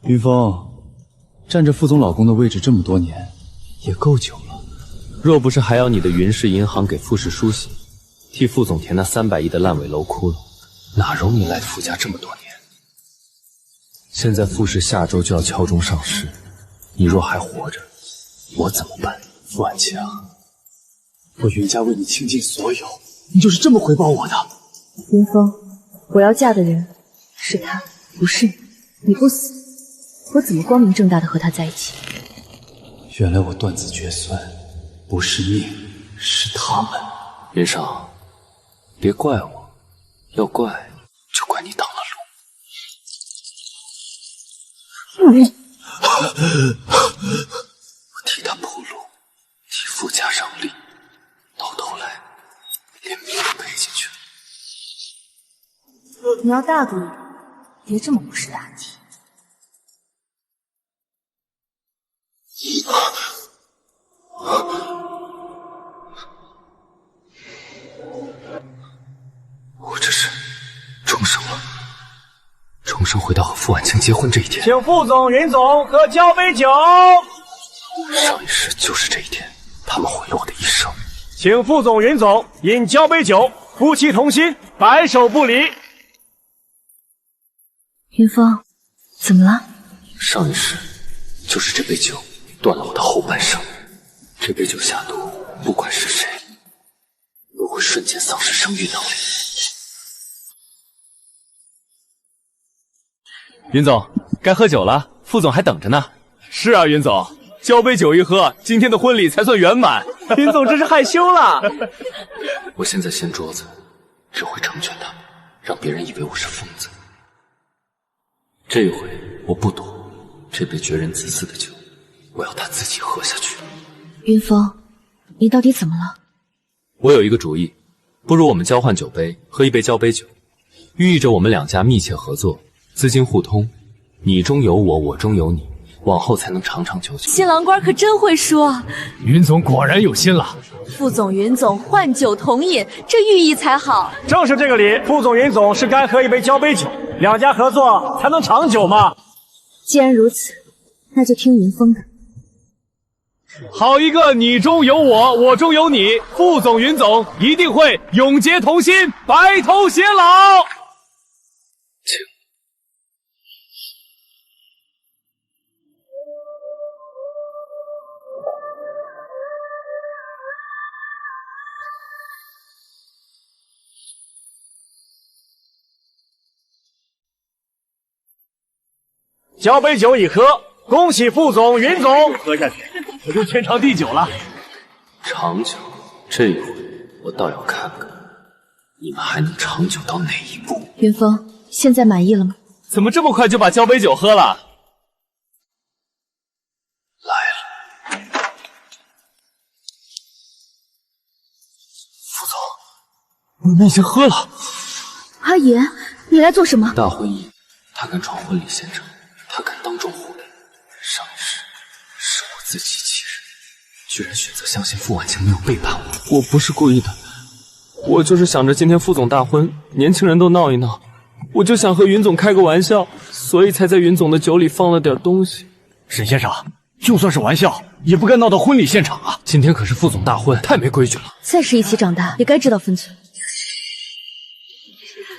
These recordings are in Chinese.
云峰，占着副总老公的位置这么多年，也够久了。若不是还要你的云氏银行给傅氏输血，替副总填那300亿的烂尾楼窟窿，哪容你来傅家这么多年？现在傅氏下周就要敲钟上市，你若还活着，我怎么办？傅晚强，我云家为你倾尽所有，你就是这么回报我的？云峰，我要嫁的人是他，不是你。你不死，我怎么光明正大的和他在一起？原来我断子绝孙，不是命，是他们。云少，别怪我，要怪就怪你挡了路。我替他铺路，替傅家让利，到头来连命都赔进去了。你要大度一点，别这么不识大体。我这是重生了，重生回到和傅婉清结婚这一天。请副总、云总喝交杯酒。上一世就是这一天，他们毁了我的一生。请副总、云总饮交杯酒，夫妻同心，白首不离。云峰，怎么了？上一世就是这杯酒断了我的后半生。这杯酒下肚，不管是谁，都会瞬间丧失生育能力。云总，该喝酒了，副总还等着呢。是啊，云总，交杯酒一喝，今天的婚礼才算圆满。云总这是害羞了。我现在掀桌子，只会成全他，让别人以为我是疯子。这一回我不赌，这杯绝人自私的酒，我要他自己喝下去。云峰，你到底怎么了？我有一个主意，不如我们交换酒杯，喝一杯交杯酒，寓意着我们两家密切合作，资金互通，你中有我，我中有你，往后才能长长久久。新郎官可真会说，云总果然有心了。副总、云总换酒同饮，这寓意才好。正是这个理，副总、云总是该喝一杯交杯酒，两家合作才能长久嘛。既然如此，那就听云峰的。好一个你中有我，我中有你，副总、云总一定会永结同心，白头偕老。交杯酒已喝，恭喜副总、云总喝下去，可就天长地久了。长久，这一回我倒要看看你们还能长久到哪一步。云峰，现在满意了吗？怎么这么快就把交杯酒喝了？来了，副总，你们已经喝了。阿言，你来做什么？大婚姻，他敢闯婚礼现场，他敢当众护礼。上一世是我自欺欺人，居然选择相信傅婉清没有背叛我。我不是故意的，我就是想着今天副总大婚，年轻人都闹一闹，我就想和云总开个玩笑，所以才在云总的酒里放了点东西。沈先生，就算是玩笑，也不该闹到婚礼现场啊！今天可是副总大婚，太没规矩了。再是一起长大，也该知道分寸。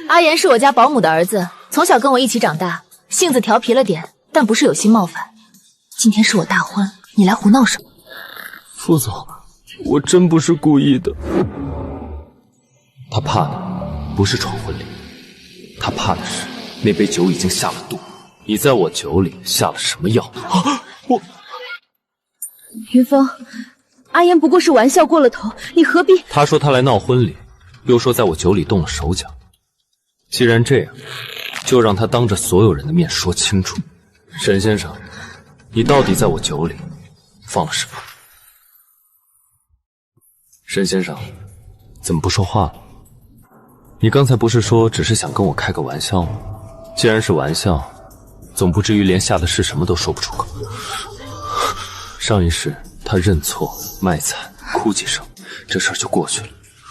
阿言是我家保姆的儿子，从小跟我一起长大，性子调皮了点，但不是有心冒犯。今天是我大婚，你来胡闹什么？副总，我真不是故意的。他怕的不是闯婚礼，他怕的是那杯酒已经下了肚。你在我酒里下了什么药？我云峰，阿言不过是玩笑过了头，你何必？他说他来闹婚礼，又说在我酒里动了手脚。既然这样，就让他当着所有人的面说清楚。沈先生，你到底在我酒里放了什么？沈先生，怎么不说话了？你刚才不是说只是想跟我开个玩笑吗？既然是玩笑，总不至于连下的是什么都说不出口。上一世他认错卖惨哭几声，这事儿就过去了。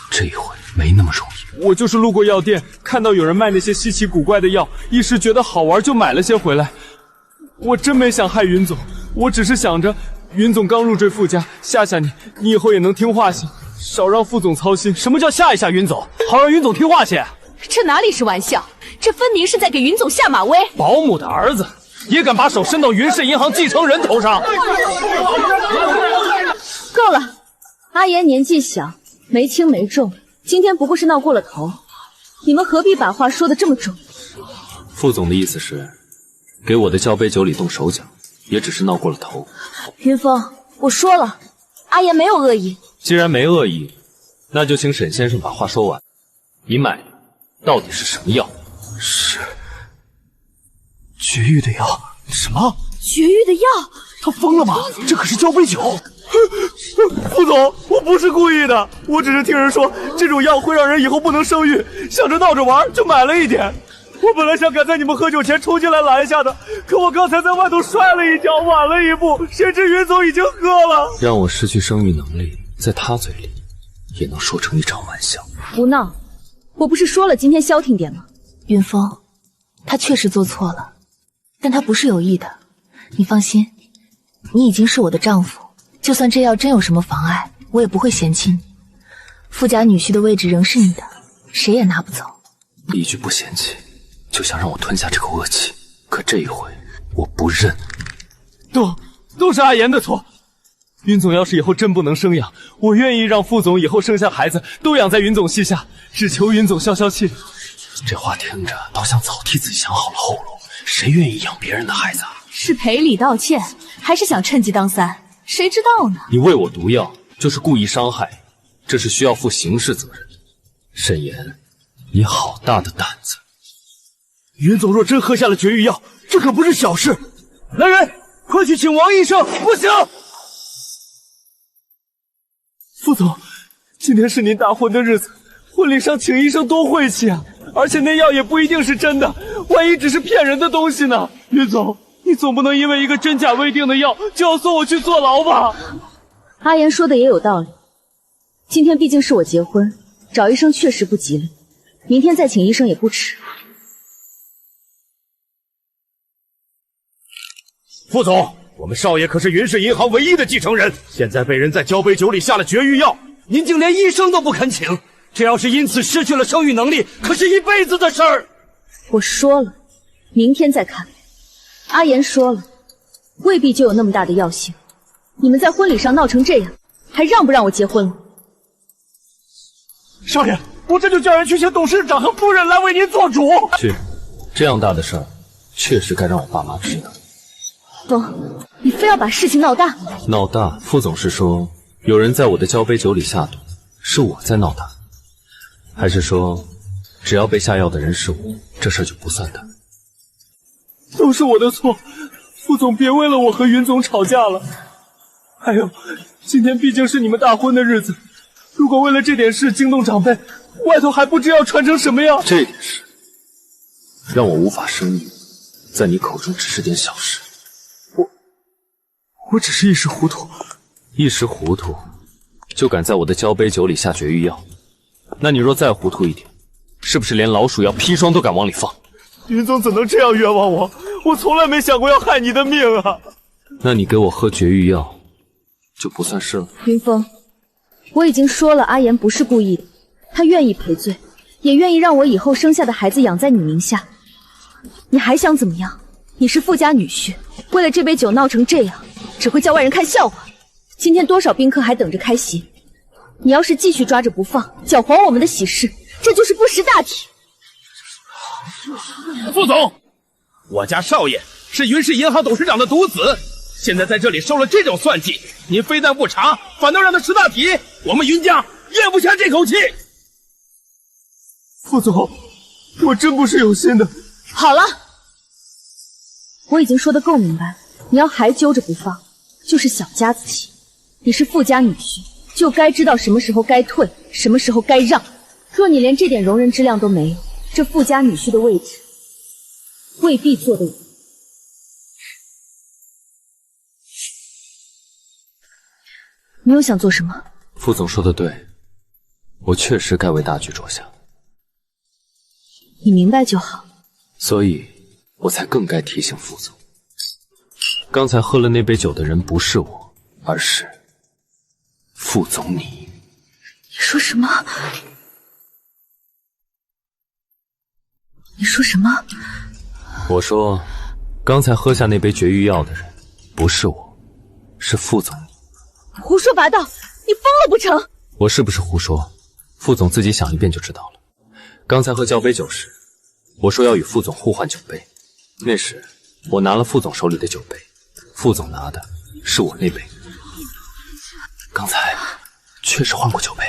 这一回没那么容易。我就是路过药店，看到有人卖那些稀奇古怪的药，一时觉得好玩就买了些回来。我真没想害云总，我只是想着云总刚入赘傅家，吓吓你，你以后也能听话些，少让傅总操心。什么叫吓一吓云总，好让云总听话些？这哪里是玩笑，这分明是在给云总下马威。保姆的儿子也敢把手伸到云氏银行继承人头上？够了，阿言年纪小，没轻没重，今天不过是闹过了头，你们何必把话说得这么重？傅总的意思是，给我的交杯酒里动手脚，也只是闹过了头。云峰，我说了，阿言没有恶意。既然没恶意，那就请沈先生把话说完。你买的到底是什么药？是绝育的药。什么？绝育的药？他疯了吗？这可是交杯酒。傅总，我不是故意的，我只是听人说这种药会让人以后不能生育，想着闹着玩就买了一点。我本来想赶在你们喝酒前冲进来拦下的，可我刚才在外头摔了一跤，晚了一步，谁知云总已经喝了。让我失去生育能力，在他嘴里也能说成一场玩笑。不闹，我不是说了今天消停点吗？云峰，他确实做错了，但他不是有意的。你放心，你已经是我的丈夫，就算这药真有什么妨碍，我也不会嫌弃你。富家女婿的位置仍是你的，谁也拿不走。一句不嫌弃，就想让我吞下这口恶气，可这一回我不认。都是阿言的错。云总要是以后真不能生养，我愿意让傅总以后生下孩子都养在云总膝下，只求云总消消气。这话听着倒像早替自己想好了后路，谁愿意养别人的孩子啊？是赔礼道歉，还是想趁机当三？谁知道呢？你喂我毒药，就是故意伤害，这是需要负刑事责任。沈岩，你好大的胆子！云总若真喝下了绝育药，这可不是小事。来人，快去请王医生！不行，傅总，今天是您大婚的日子，婚礼上请医生多晦气啊！而且那药也不一定是真的，万一只是骗人的东西呢？云总，你总不能因为一个真假未定的药就要送我去坐牢吧？阿言说的也有道理，今天毕竟是我结婚，找医生确实不吉利，明天再请医生也不迟。傅总，我们少爷可是云氏银行唯一的继承人，现在被人在交杯酒里下了绝育药，您竟连医生都不肯请，这要是因此失去了生育能力，可是一辈子的事儿。我说了，明天再看。阿言说了，未必就有那么大的药性。你们在婚礼上闹成这样，还让不让我结婚了？少爷，我这就叫人去请董事长和夫人来为您做主。去，这样大的事儿，确实该让我爸妈知道。风，你非要把事情闹大？闹大？傅总是说有人在我的交杯酒里下毒，是我在闹大，还是说只要被下药的人是我，这事儿就不算大？都是我的错，傅总别为了我和云总吵架了。还有，今天毕竟是你们大婚的日子，如果为了这点事惊动长辈，外头还不知要传成什么样。这点事让我无法生育，在你口中只是点小事。我只是一时糊涂，一时糊涂就敢在我的交杯酒里下绝育药，那你若再糊涂一点，是不是连老鼠药砒霜都敢往里放？云总怎能这样冤枉我？我从来没想过要害你的命啊！那你给我喝绝育药就不算是了。云峰，我已经说了，阿言不是故意的，他愿意赔罪，也愿意让我以后生下的孩子养在你名下。你还想怎么样？你是富家女婿，为了这杯酒闹成这样，只会叫外人看笑话。今天多少宾客还等着开席，你要是继续抓着不放，搅黄我们的喜事，这就是不识大体。副总，我家少爷是云氏银行董事长的独子，现在在这里受了这种算计，您非但不查，反倒让他识大体，我们云家咽不下这口气。傅总，我真不是有心的。好了，我已经说得够明白了，你要还揪着不放，就是小家子气。你是富家女婿，就该知道什么时候该退，什么时候该让。若你连这点容人之量都没有，这富家女婿的位置未必坐得稳。你又想做什么？傅总说的对，我确实该为大局着想，你明白就好。所以我才更该提醒傅总，刚才喝了那杯酒的人不是我，而是副总你。你说什么？你说什么？我说，刚才喝下那杯绝育药的人不是我，是副总你。胡说八道！你疯了不成？我是不是胡说？副总自己想一遍就知道了。刚才喝交杯酒时，我说要与副总互换酒杯，那时我拿了副总手里的酒杯，副总拿的是我那杯。刚才确实换过酒杯，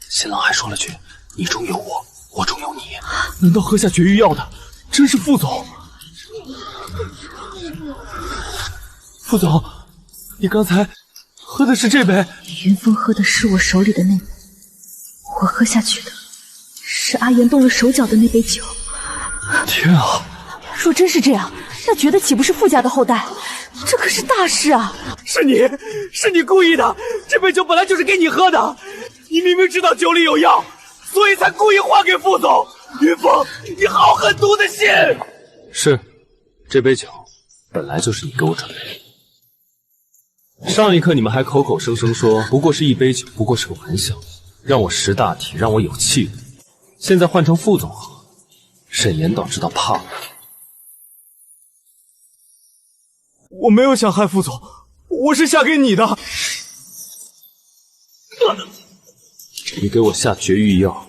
新郎还说了句“你中有我，我中有你”。难道喝下绝育药的真是副总？副总，你刚才喝的是这杯？云峰喝的是我手里的那杯，我喝下去的是阿言动了手脚的那杯酒。天啊！若真是这样，那觉得岂不是傅家的后代？这可是大事啊！是你故意的！这杯酒本来就是给你喝的，你明明知道酒里有药，所以才故意换给副总。云峰，你好狠毒的心！是，这杯酒本来就是你给我准备的。上一刻你们还口口声声说不过是一杯酒，不过是个玩笑，让我识大体，让我有气度。现在换成副总喝，沈岩倒知道怕了。我没有想害副总，我是下给你的。你给我下绝育药，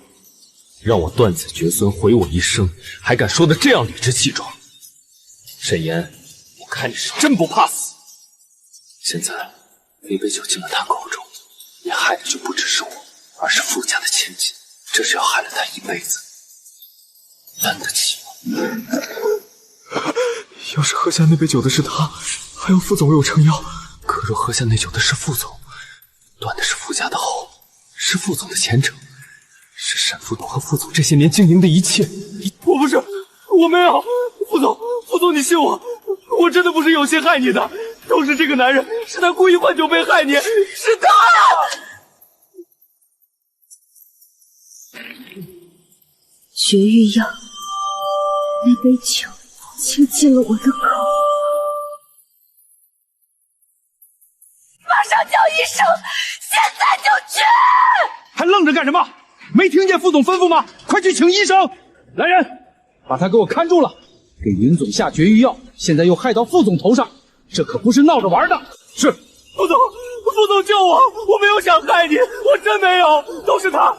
让我断子绝孙，毁我一生，还敢说的这样理直气壮。沈岩，我看你是真不怕死。现在那杯酒进了他口中，你害的就不只是我，而是傅家的千金，这是要害了他一辈子，担得起吗？要是喝下那杯酒的是他，还要副总为我撑腰。可若喝下那酒的是副总，断的是傅家的后，是副总的前程，是沈副总和副总这些年经营的一切。我不是，我没有。副总，你信我，我真的不是有心害你的，都是这个男人，是他故意换酒杯害你，是他呀！绝育药，那杯酒竟进了我的口。马上叫医生，现在就去！还愣着干什么？没听见副总吩咐吗？快去请医生！来人，把他给我看住了！给云总下绝育药，现在又害到副总头上，这可不是闹着玩的。是。副总救我！我没有想害你，我真没有，都是他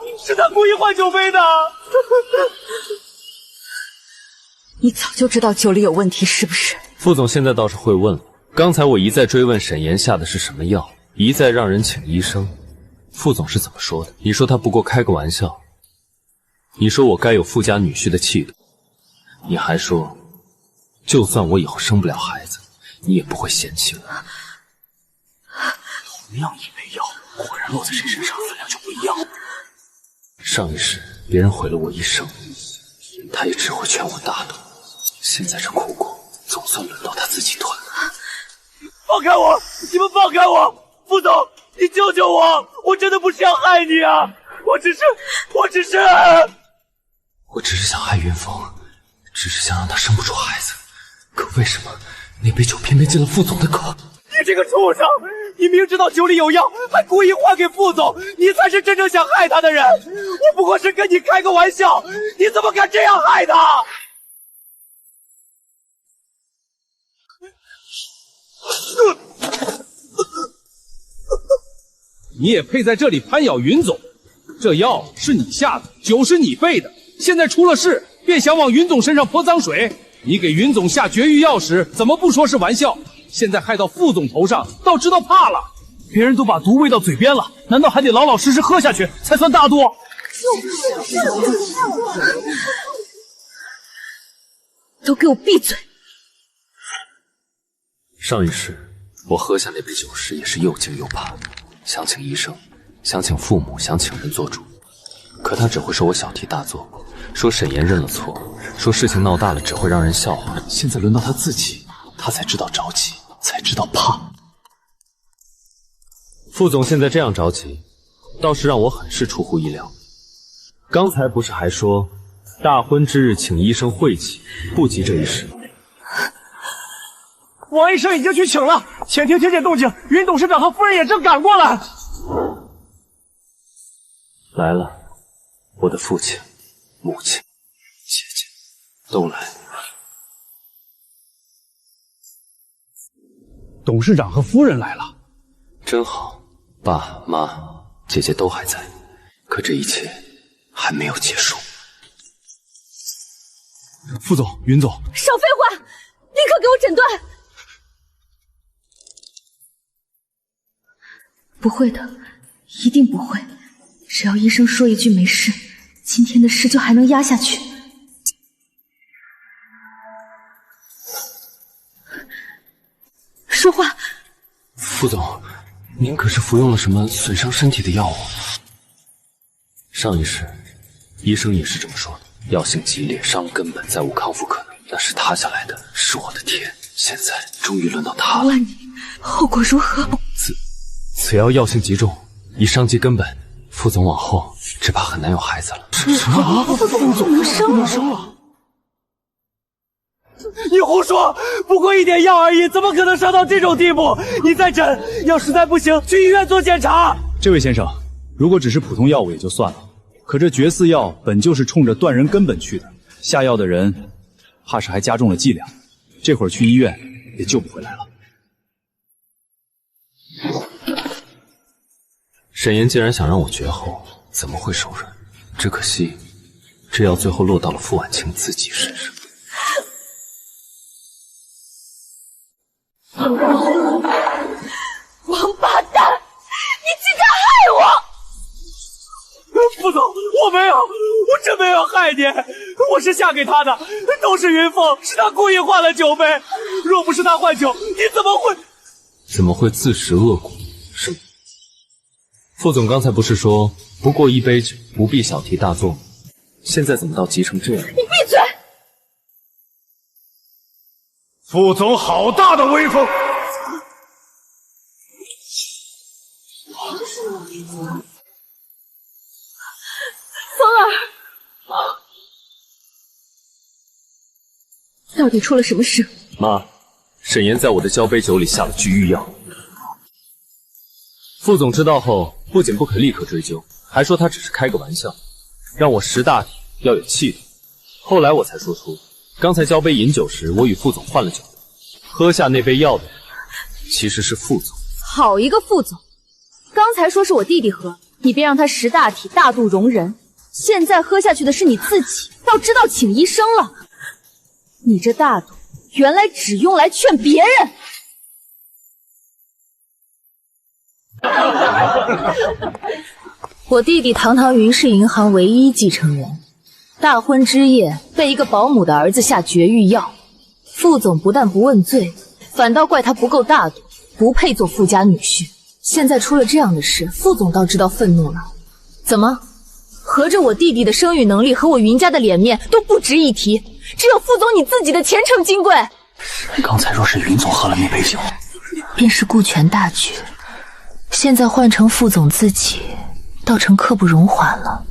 故意换酒杯的。你早就知道酒里有问题是不是？副总现在倒是会问了。刚才我一再追问沈岩下的是什么药，一再让人请医生，副总是怎么说的？你说他不过开个玩笑，你说我该有富家女婿的气度，你还说就算我以后生不了孩子，你也不会嫌弃我。同样一杯药，果然落在谁身上分量就不一样。上一世别人毁了我一生，他也只会劝我大度，现在这苦果总算轮到他自己吞了。放开我！你们放开我！副总，你救救我！我真的不是要害你啊！我只是想害云峰，只是想让他生不出孩子。可为什么那杯酒偏偏进了副总的口？你这个畜生！你明知道酒里有药，还故意换给副总，你才是真正想害他的人！我不过是跟你开个玩笑，你怎么敢这样害他？你也配在这里攀咬云总？这药是你下的，酒是你备的，现在出了事，便想往云总身上泼脏水。你给云总下绝育药时，怎么不说是玩笑？现在害到副总头上，倒知道怕了。别人都把毒喂到嘴边了，难道还得老老实实喝下去才算大度？都给我闭嘴！上一世我喝下那杯酒时也是又惊又怕，想请医生，想请父母，想请人做主，可他只会说我小题大做，说沈岩认了错，说事情闹大了只会让人笑话。现在轮到他自己，他才知道着急，才知道怕。副总现在这样着急，倒是让我很是出乎意料。刚才不是还说大婚之日请医生会齐，不急这一事？王医生已经去请了，前厅听见动静，云董事长和夫人也正赶过来。来了，我的父亲、母亲、姐姐都来。董事长和夫人来了，真好，爸妈、姐姐都还在，可这一切还没有结束。副总、云总，少废话，立刻给我诊断！不会的，一定不会。只要医生说一句没事，今天的事就还能压下去。说话。副总，您可是服用了什么损伤身体的药物？上一世，医生也是这么说的。药性激烈，伤根本，再无康复可能。那是塌下来的，是我的天！现在终于轮到他了。问你后果如何？此药药性极重，已伤及根本。副总往后只怕很难有孩子了。什么？副总能生了？你胡说！不过一点药而已，怎么可能伤到这种地步？你再诊，要实在不行，去医院做检查。这位先生，如果只是普通药物也就算了，可这绝嗣药本就是冲着断人根本去的，下药的人怕是还加重了剂量，这会儿去医院也救不回来了。沈岩既然想让我绝后，怎么会手软？只可惜，这药最后落到了傅婉清自己身上。王八蛋！你竟敢害我！副总，我没有，我真没有害你，我是下给他的，都是云凤，是他故意换了酒杯。若不是他换酒，你怎么会自食恶果？是吗？副总刚才不是说不过一杯酒，不必小题大做吗？现在怎么到急成这样？你闭嘴！副总好大的威风！风儿，到底出了什么事？妈，沈岩在我的交杯酒里下了局域药。副总知道后，不仅不可立刻追究，还说他只是开个玩笑，让我识大体，要有气度。后来我才说出，刚才交杯饮酒时，我与副总换了酒，喝下那杯药的人其实是副总。好一个副总！刚才说是我弟弟喝，你便让他识大体、大度容人。现在喝下去的是你自己，倒知道请医生了。你这大度，原来只用来劝别人。我弟弟堂堂云氏银行唯一继承人，大婚之夜被一个保姆的儿子下绝育药，副总不但不问罪，反倒怪他不够大度，不配做富家女婿。现在出了这样的事，副总倒知道愤怒了。怎么？合着我弟弟的生育能力和我云家的脸面都不值一提，只有副总你自己的前程金贵。刚才若是云总喝了那杯酒，便是顾全大局。现在换成副总自己，倒成刻不容缓了。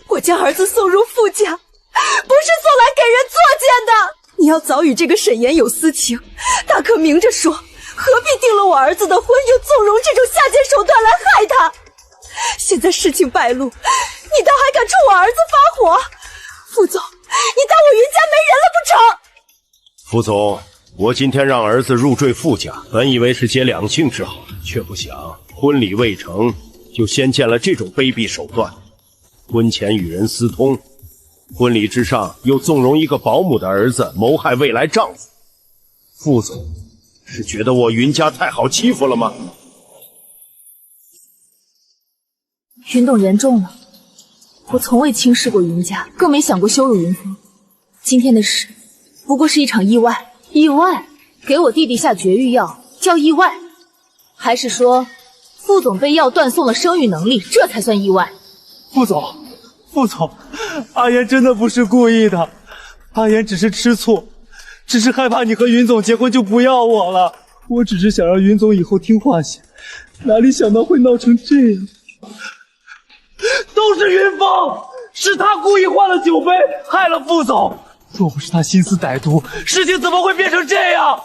我将儿子送入傅家，不是送来给人作践的。你要早与这个沈岩有私情，大可明着说，何必定了我儿子的婚，又纵容这种下贱手段来害他？现在事情败露，你倒还敢冲我儿子发火？傅总，你当我云家没人了不成？傅总，我今天让儿子入赘傅家，本以为是结两性之好，却不想婚礼未成就先见了这种卑鄙手段。婚前与人私通，婚礼之上又纵容一个保姆的儿子谋害未来丈夫。傅总是觉得我云家太好欺负了吗？云董言重了，我从未轻视过云家，更没想过羞辱云峰。今天的事不过是一场意外。意外？给我弟弟下绝育药叫意外？还是说副总被药断送了生育能力，这才算意外？副总，阿言真的不是故意的，阿言只是吃醋，只是害怕你和云总结婚就不要我了。我只是想让云总以后听话些，哪里想到会闹成这样。都是云峰，是他故意换了酒杯，害了副总。若不是他心思歹毒，事情怎么会变成这样？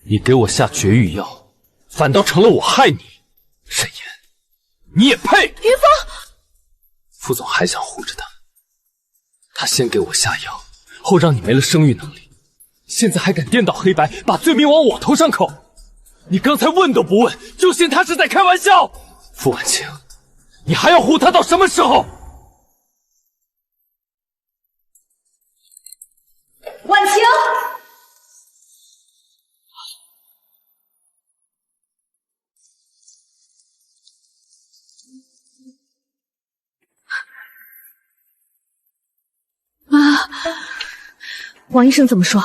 你给我下绝育药，反倒成了我害你。沈岩，你也配？云峰，副总还想护着他，他先给我下药，后让你没了生育能力，现在还敢颠倒黑白，把罪名往我头上扣。你刚才问都不问，就信他是在开玩笑？傅婉清，你还要护他到什么时候？婉清。王医生怎么说？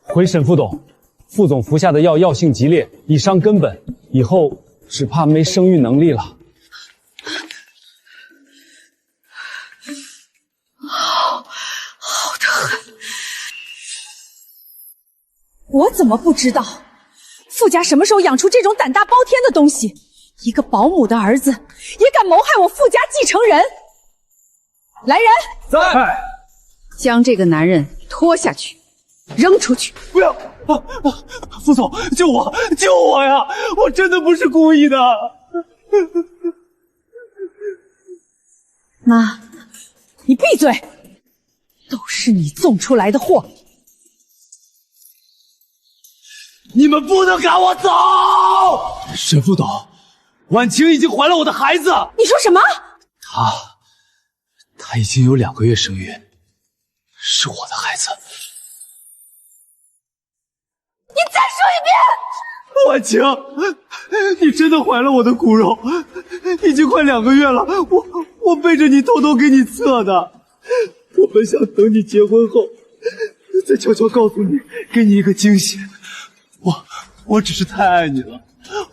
回沈副董，副总服下的药药性极烈，已伤根本，以后只怕没生育能力了。好的很。我怎么不知道？傅家什么时候养出这种胆大包天的东西？一个保姆的儿子也敢谋害我傅家继承人！来人，在。将这个男人拖下去，扔出去！不要！副总，救我！救我呀！我真的不是故意的。妈，你闭嘴！都是你纵出来的祸！你们不能赶我走！沈副董，婉清已经怀了我的孩子。你说什么？她已经有2个月生育。是我的孩子，你再说婉清，你真的怀了我的骨肉，已经快2个月了。我背着你偷偷给你测的，我本想等你结婚后，再悄悄告诉你，给你一个惊喜。我只是太爱你了，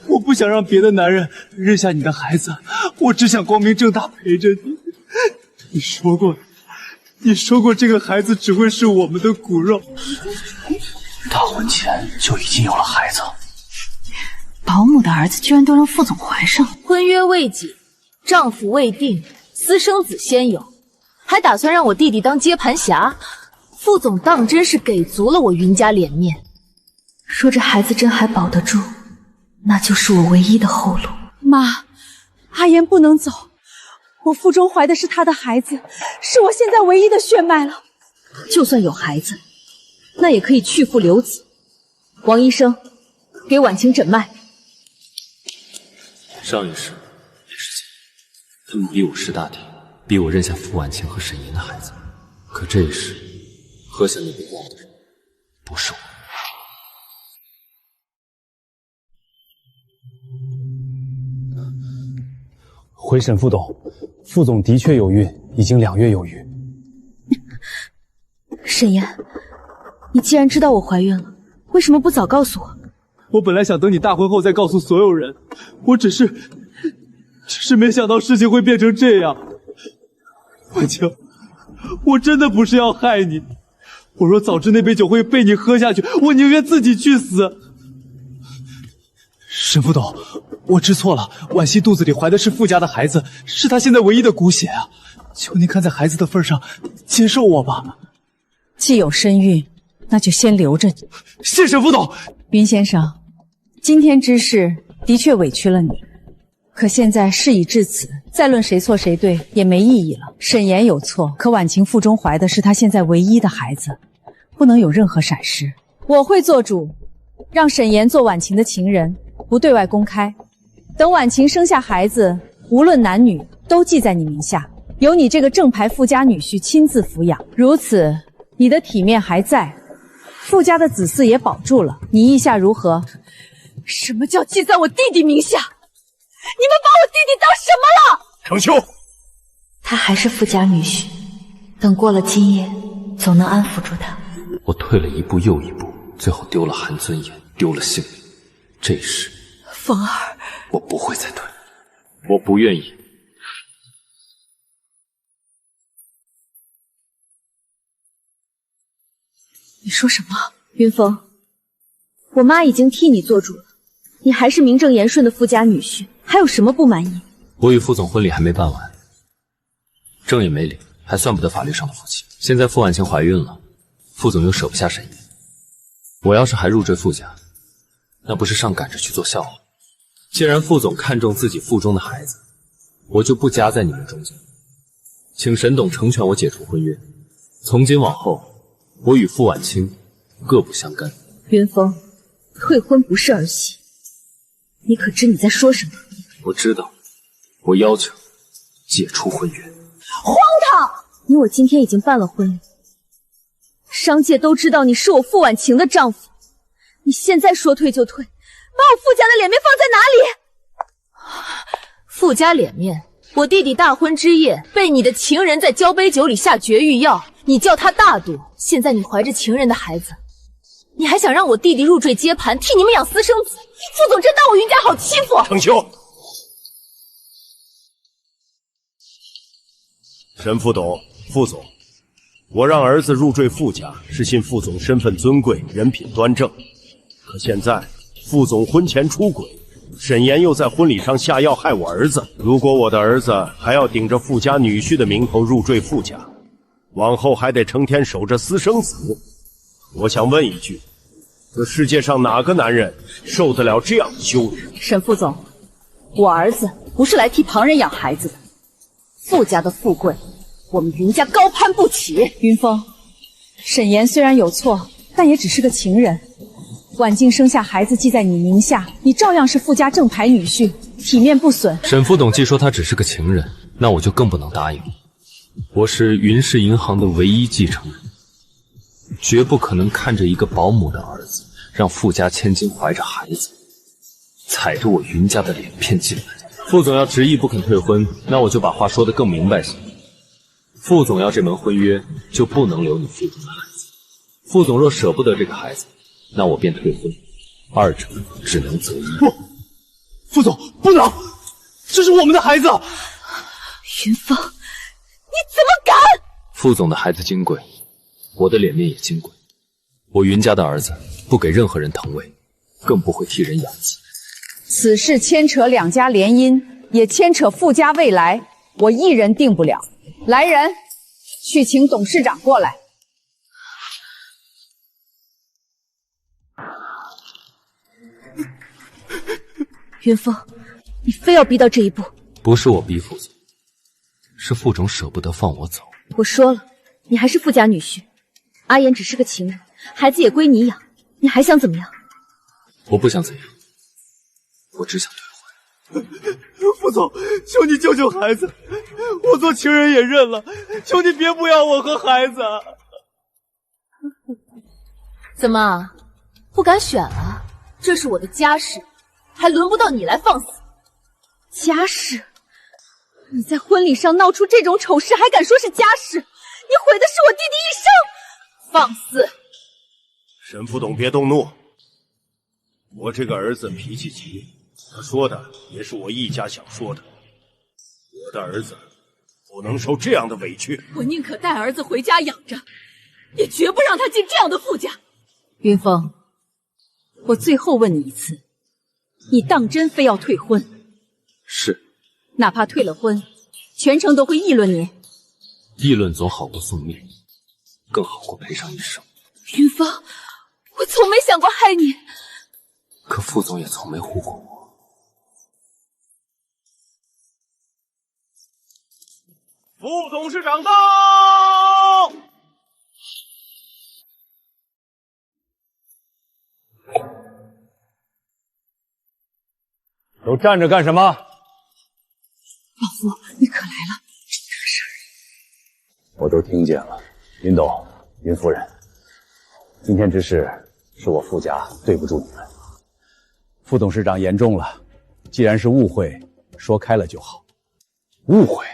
我不想让别的男人认下你的孩子，我只想光明正大陪着你。你说过这个孩子只会是我们的骨肉。大婚前就已经有了孩子，保姆的儿子居然都让副总怀上，婚约未解，丈夫未定，私生子先有，还打算让我弟弟当接盘侠。副总当真是给足了我云家脸面。说这孩子真还保得住，那就是我唯一的后路。妈，阿言不能走。我腹中怀的是他的孩子，是我现在唯一的血脉了。就算有孩子，那也可以去父留子。王医生，给婉清诊脉。上一世也是这样，他们逼我识大体，逼我认下傅婉清和沈岩的孩子。可这一世，喝下那杯药的人不是我。回沈副董，副总的确有孕，已经2月有余。沈岩，你既然知道我怀孕了，为什么不早告诉我？我本来想等你大婚后再告诉所有人，我只是没想到事情会变成这样。婉清，我真的不是要害你，我若早知那杯酒会被你喝下去，我宁愿自己去死。沈副董，我知错了，婉熙肚子里怀的是傅家的孩子，是她现在唯一的骨血啊！求您看在孩子的份上，接受我吧。既有身孕，那就先留着你。谢沈副董。云先生，今天之事的确委屈了你，可现在事已至此，再论谁错谁对也没意义了。沈岩有错，可婉晴腹中怀的是他现在唯一的孩子，不能有任何闪失。我会做主，让沈岩做婉晴的情人，不对外公开。等婉晴生下孩子，无论男女都记在你名下，由你这个正牌富家女婿亲自抚养。如此，你的体面还在，傅家的子嗣也保住了。你意下如何？什么叫记在我弟弟名下？你们把我弟弟当什么了？程秋，他还是富家女婿，等过了今夜，总能安抚住他。我退了一步又一步，最后丢了韩尊严，丢了性命。这一世，凤儿，我不会再退，我不愿意。你说什么？云峰，我妈已经替你做主了，你还是名正言顺的富家女婿，还有什么不满意？我与副总婚礼还没办完，证也没领，还算不得法律上的夫妻。现在傅婉晴怀孕了，傅总又舍不下沈岩，我要是还入赘傅家，那不是上赶着去做笑话？既然傅总看重自己腹中的孩子，我就不夹在你们中间，请沈董成全我解除婚约。从今往后，我与傅婉清各不相干。云峰，退婚不是儿戏，你可知你在说什么？我知道，我要求解除婚约。荒唐！你我今天已经办了婚礼，商界都知道你是我傅婉晴的丈夫，你现在说退就退，把我傅家的脸面放在哪里？傅家脸面？我弟弟大婚之夜被你的情人在交杯酒里下绝育药，你叫他大度，现在你怀着情人的孩子，你还想让我弟弟入赘接盘，替你们养私生子？傅总真当我云家好欺负？程秋，沈副董、傅总，我让儿子入赘傅家，是信傅总身份尊贵，人品端正。可现在傅总婚前出轨，沈岩又在婚礼上下药害我儿子。如果我的儿子还要顶着傅家女婿的名头入赘傅家，往后还得成天守着私生子，我想问一句，这世界上哪个男人受得了这样的羞辱？沈副总，我儿子不是来替旁人养孩子的，傅家的富贵，我们云家高攀不起。云峰，沈岩虽然有错，但也只是个情人。婉静生下孩子记在你名下，你照样是傅家正牌女婿，体面不损。沈副董既说他只是个情人，那我就更不能答应。我是云氏银行的唯一继承人，绝不可能看着一个保姆的儿子让傅家千金怀着孩子，踩着我云家的脸骗进来。傅总要执意不肯退婚，那我就把话说得更明白些。傅总要这门婚约，就不能留你腹中的孩子。傅总若舍不得这个孩子，那我便退婚，二者只能择一。不，傅总不能，这是我们的孩子。云峰，你怎么敢？傅总的孩子金贵，我的脸面也金贵。我云家的儿子不给任何人腾位，更不会替人养子。此事牵扯两家联姻，也牵扯傅家未来，我一人定不了。来人，去请董事长过来。云峰，你非要逼到这一步？不是我逼傅总，是傅总舍不得放我走。我说了，你还是傅家女婿，阿言只是个情人，孩子也归你养，你还想怎么样？我不想怎样，我只想退婚。傅总，求你救救孩子，我做情人也认了，求你别不要我和孩子。怎么，不敢选了？这是我的家事，还轮不到你来放肆。家事？你在婚礼上闹出这种丑事，还敢说是家事？你毁的是我弟弟一生！放肆！沈副董别动怒，我这个儿子脾气急，他说的也是我一家想说的。我的儿子不能受这样的委屈，我宁可带儿子回家养着，也绝不让他进这样的傅家。云峰，我最后问你一次，你当真非要退婚？是。哪怕退了婚，全城都会议论你。议论总好过送命，更好过赔上一生。云峰，我从没想过害你，可傅总也从没护过我。副董事长到！都站着干什么？老夫，你可来了，这个事儿我都听见了。云董、云夫人，今天之事是我傅家对不住你们。副董事长言重了，既然是误会，说开了就好。误会？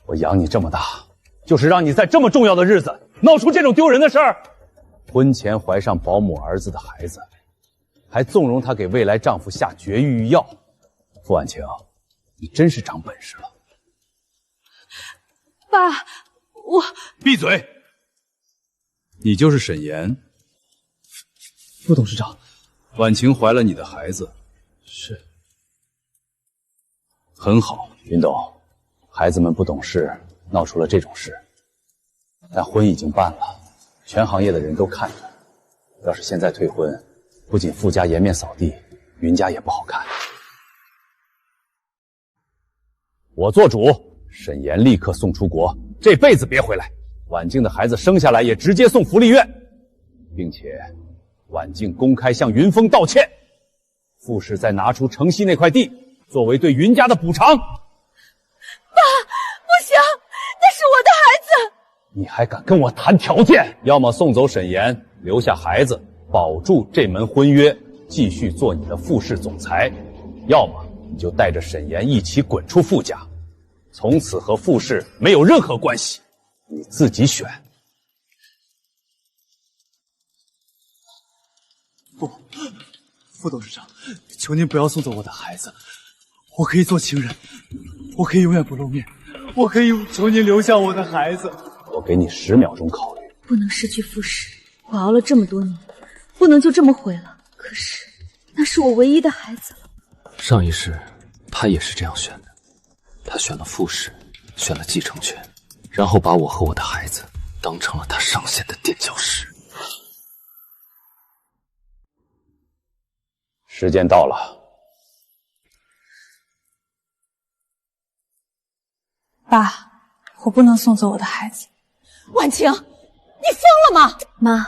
我养你这么大，就是让你在这么重要的日子闹出这种丢人的事儿。婚前怀上保姆儿子的孩子，还纵容他给未来丈夫下绝育药。傅婉晴，你真是长本事了。爸，我闭嘴！你就是沈岩。副董事长，婉晴怀了你的孩子。是。很好，云董，孩子们不懂事，闹出了这种事。但婚已经办了，全行业的人都看着。要是现在退婚，不仅傅家颜面扫地，云家也不好看。我做主，沈岩立刻送出国，这辈子别回来。婉静的孩子生下来也直接送福利院，并且婉静公开向云峰道歉。傅氏再拿出城西那块地作为对云家的补偿。爸，不行，那是我的孩子。你还敢跟我谈条件？要么送走沈岩，留下孩子，保住这门婚约，继续做你的傅氏总裁；要么你就带着沈岩一起滚出傅家，从此和傅氏没有任何关系。你自己选。不，傅董事长，求您不要送走我的孩子，我可以做情人，我可以永远不露面，我可以求您留下我的孩子。我给你10秒钟考虑。不能失去傅氏，我熬了这么多年，不能就这么毁了。可是，那是我唯一的孩子了。上一世，他也是这样选的，他选了傅氏，选了继承权，然后把我和我的孩子当成了他上线的垫脚石。时间到了。爸，我不能送走我的孩子。婉晴，你疯了吗？妈，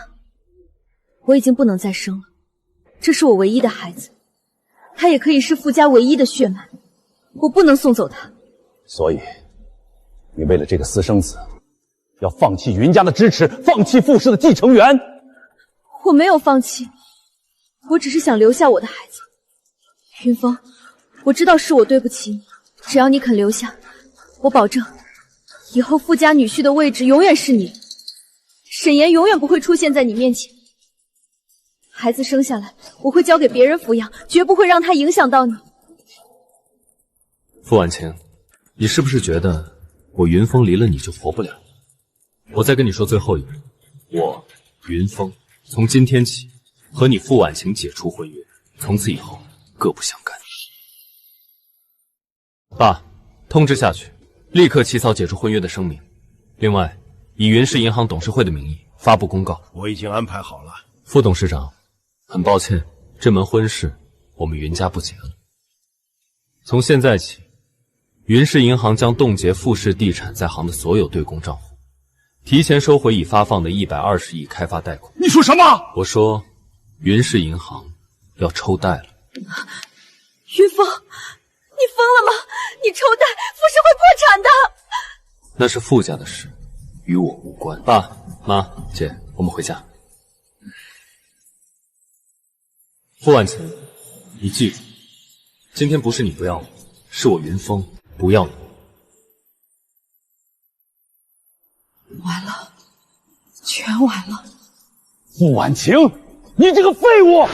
我已经不能再生了，这是我唯一的孩子，他也可以是傅家唯一的血脉，我不能送走他。所以，你为了这个私生子，要放弃云家的支持，放弃傅氏的继承权？我没有放弃，我只是想留下我的孩子。云峰，我知道是我对不起你，只要你肯留下，我保证以后傅家女婿的位置永远是你，沈岩永远不会出现在你面前。孩子生下来，我会交给别人抚养，绝不会让他影响到你。傅婉晴，你是不是觉得我云峰离了你就活不了？我再跟你说最后一遍，我云峰从今天起和你傅婉晴解除婚约，从此以后各不相干。爸，通知下去，立刻起草解除婚约的声明。另外，以云氏银行董事会的名义发布公告。我已经安排好了。傅董事长，很抱歉，这门婚事我们云家不结了。从现在起，云氏银行将冻结傅氏地产在行的所有对公账户，提前收回已发放的120亿开发贷款。你说什么？我说，云氏银行要抽贷了。云峰，你疯了吗？你抽贷，傅氏会破产的。那是傅家的事，与我无关。爸妈姐，我们回家。傅婉晴，你记住，今天不是你不要我，是我云峰不要你。完了，全完了。傅婉晴，你这个废物！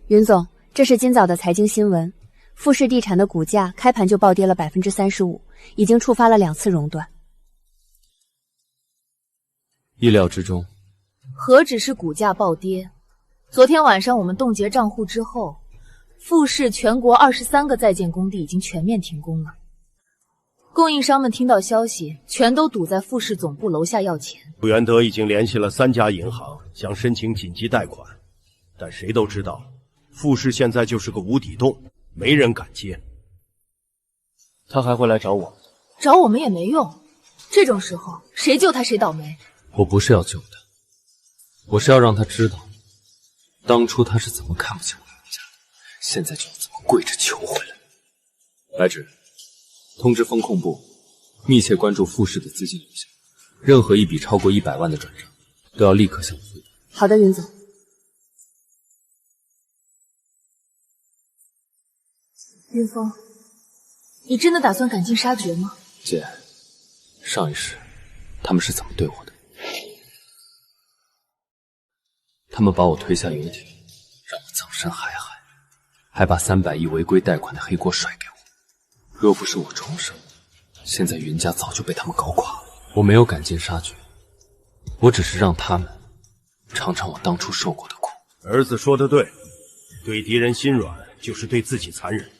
云总，这是今早的财经新闻，傅氏地产的股价开盘就暴跌了35%，已经触发了2次熔断。意料之中。何止是股价暴跌，昨天晚上我们冻结账户之后，傅氏全国23个在建工地已经全面停工了。供应商们听到消息，全都堵在傅氏总部楼下要钱。傅元德已经联系了3家银行，想申请紧急贷款，但谁都知道，傅氏现在就是个无底洞，没人敢接。他还会来找我？找我们也没用，这种时候谁救他谁倒霉。我不是要救他，我是要让他知道，当初他是怎么看不起我们家，现在就要怎么跪着求回来。白芷，通知风控部，密切关注傅氏的资金流向，任何一笔超过100万的转账，都要立刻向我汇报。好的，云总。云峰，你真的打算赶尽杀绝吗？姐，上一世他们是怎么对我的？他们把我推下游艇，让我葬身海海，还把300亿违规贷款的黑锅甩给我。若不是我重生，现在云家早就被他们搞垮了。我没有赶尽杀绝，我只是让他们尝尝我当初受过的苦。儿子说的对，对敌人心软，就是对自己残忍。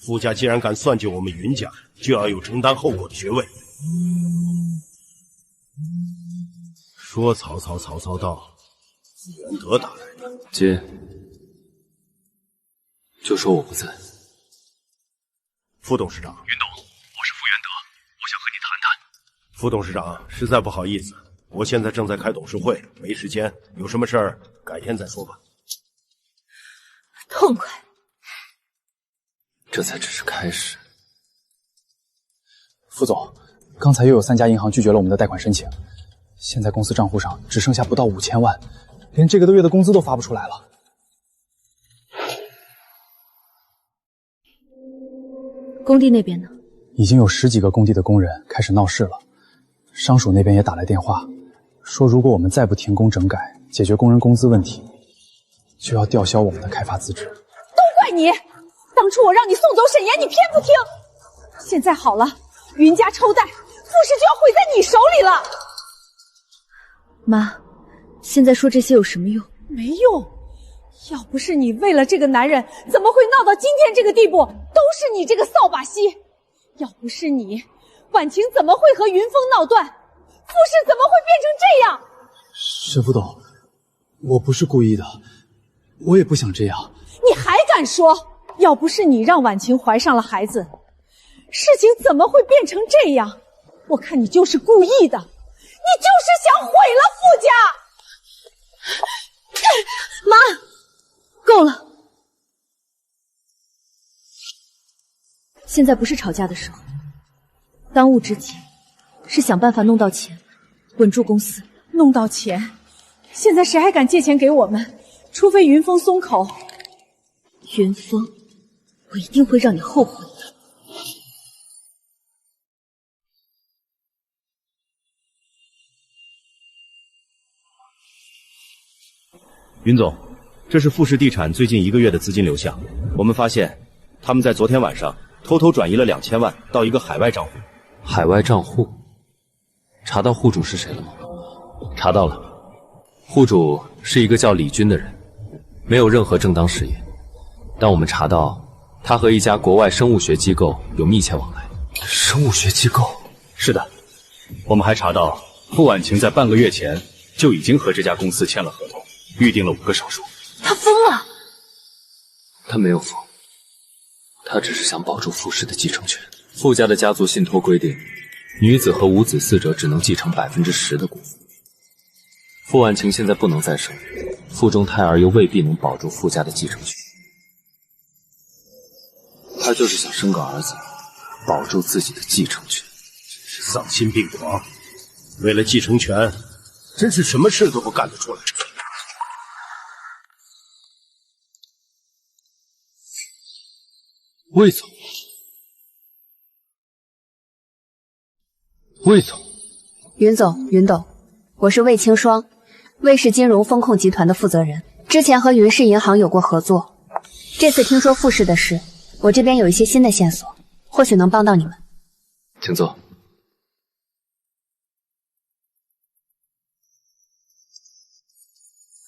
傅家既然敢算计我们云家，就要有承担后果的学位。说曹操，曹操到，傅元德打来的。姐，就说我不在。副董事长，云董，我是傅元德，我想和你谈谈。副董事长，实在不好意思，我现在正在开董事会，没时间，有什么事儿改天再说吧。痛快！这才只是开始。副总，刚才又有3家银行拒绝了我们的贷款申请，现在公司账户上只剩下不到5000万，连这个月的工资都发不出来了。工地那边呢？已经有10几个工地的工人开始闹事了，商署那边也打来电话，说如果我们再不停工整改，解决工人工资问题，就要吊销我们的开发资质。都怪你！当初我让你送走沈岩，你偏不听。现在好了，云家抽贷，傅氏就要毁在你手里了。妈，现在说这些有什么用？没用。要不是你为了这个男人，怎么会闹到今天这个地步？都是你这个扫把星！要不是你，婉晴怎么会和云峰闹断？傅氏怎么会变成这样？沈副董，我不是故意的，我也不想这样。你还敢说？要不是你让婉晴怀上了孩子，事情怎么会变成这样？我看你就是故意的，你就是想毁了傅家！妈，够了！现在不是吵架的时候，当务之急是想办法弄到钱，稳住公司。弄到钱？现在谁还敢借钱给我们？除非云峰松口。云峰，我一定会让你后悔的。云总，这是富士地产最近1个月的资金流向。我们发现，他们在昨天晚上偷偷转移了2000万到一个海外账户。海外账户？查到户主是谁了吗？查到了，户主是一个叫李军的人，没有任何正当事业。但我们查到，他和一家国外生物学机构有密切往来。生物学机构？是的，我们还查到傅婉晴在半个月前就已经和这家公司签了合同，预定了5个手术。他疯了？他没有疯，他只是想保住傅氏的继承权。傅家的家族信托规定，女子和无子4者只能继承10%的股份。傅婉晴现在不能再生，腹中胎儿又未必能保住傅家的继承权。他就是想生个儿子，保住自己的继承权。真是丧心病狂！为了继承权，真是什么事都不干得出来。魏总，魏总，云总、云董，我是魏清霜，魏氏金融风控集团的负责人，之前和云氏银行有过合作。这次听说傅氏的事，我这边有一些新的线索，或许能帮到你们。请坐。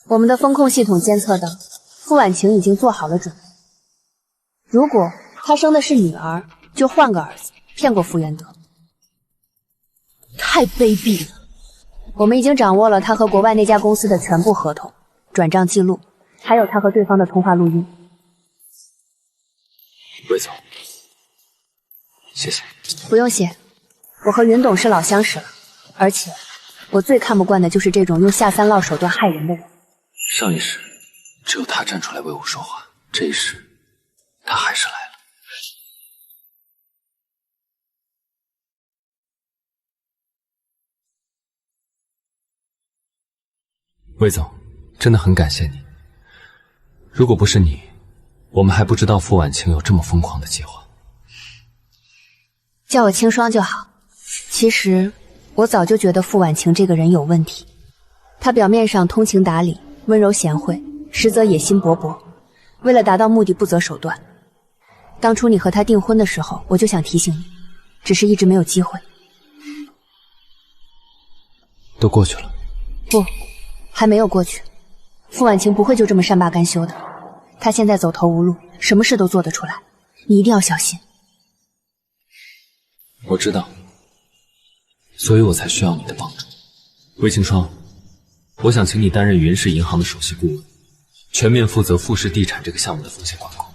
我们的风控系统监测到，傅婉晴已经做好了准备。如果她生的是女儿，就换个儿子，骗过傅元德。太卑鄙了！我们已经掌握了他和国外那家公司的全部合同、转账记录，还有他和对方的通话录音。魏总，谢谢。不用谢，我和云董是老相识了，而且我最看不惯的就是这种用下三滥手段害人的人。上一世只有他站出来为我说话，这一世他还是来了。魏总，真的很感谢你。如果不是你，我们还不知道傅婉晴有这么疯狂的计划。叫我清霜就好。其实我早就觉得傅婉晴这个人有问题。她表面上通情达理、温柔贤惠，实则野心勃勃，为了达到目的不择手段。当初你和她订婚的时候，我就想提醒你，只是一直没有机会。都过去了。不，还没有过去。傅婉晴不会就这么善罢甘休的。他现在走投无路，什么事都做得出来，你一定要小心。我知道，所以我才需要你的帮助。魏清霜，我想请你担任云氏银行的首席顾问，全面负责富士地产这个项目的风险管控，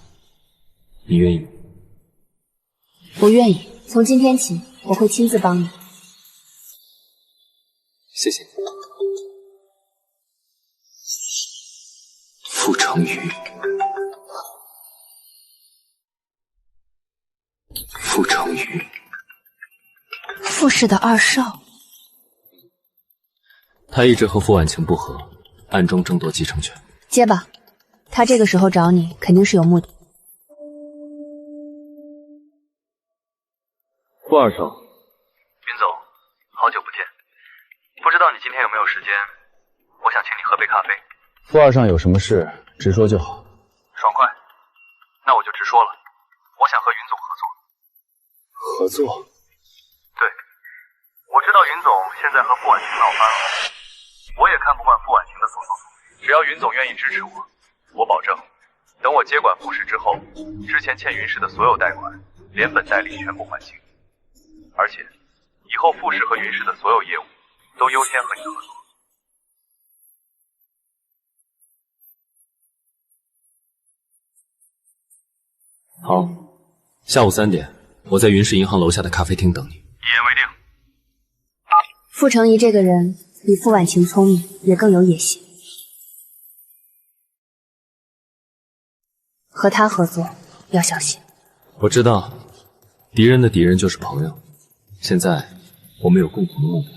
你愿意吗？我愿意，从今天起我会亲自帮你。谢谢你。傅成宇，傅成宇，傅氏的二少。他一直和傅婉晴不和，暗中争夺继承权。接吧，他这个时候找你，肯定是有目的。傅二少，云总，好久不见，不知道你今天有没有时间？我想请你喝杯咖啡。傅二上有什么事直说就好。爽快，那我就直说了，我想和云总合作。合作？对，我知道云总现在和傅婉晴闹翻了，我也看不惯傅婉晴的所作所为。只要云总愿意支持我，我保证，等我接管傅氏之后，之前欠云氏的所有贷款，连本带利全部还清。而且，以后傅氏和云氏的所有业务都优先和你合作。好，下午3点，我在云氏银行楼下的咖啡厅等你。一言为定。傅成仪这个人比傅婉晴聪明，也更有野心。和他合作要小心。我知道，敌人的敌人就是朋友。现在我们有共同的目标。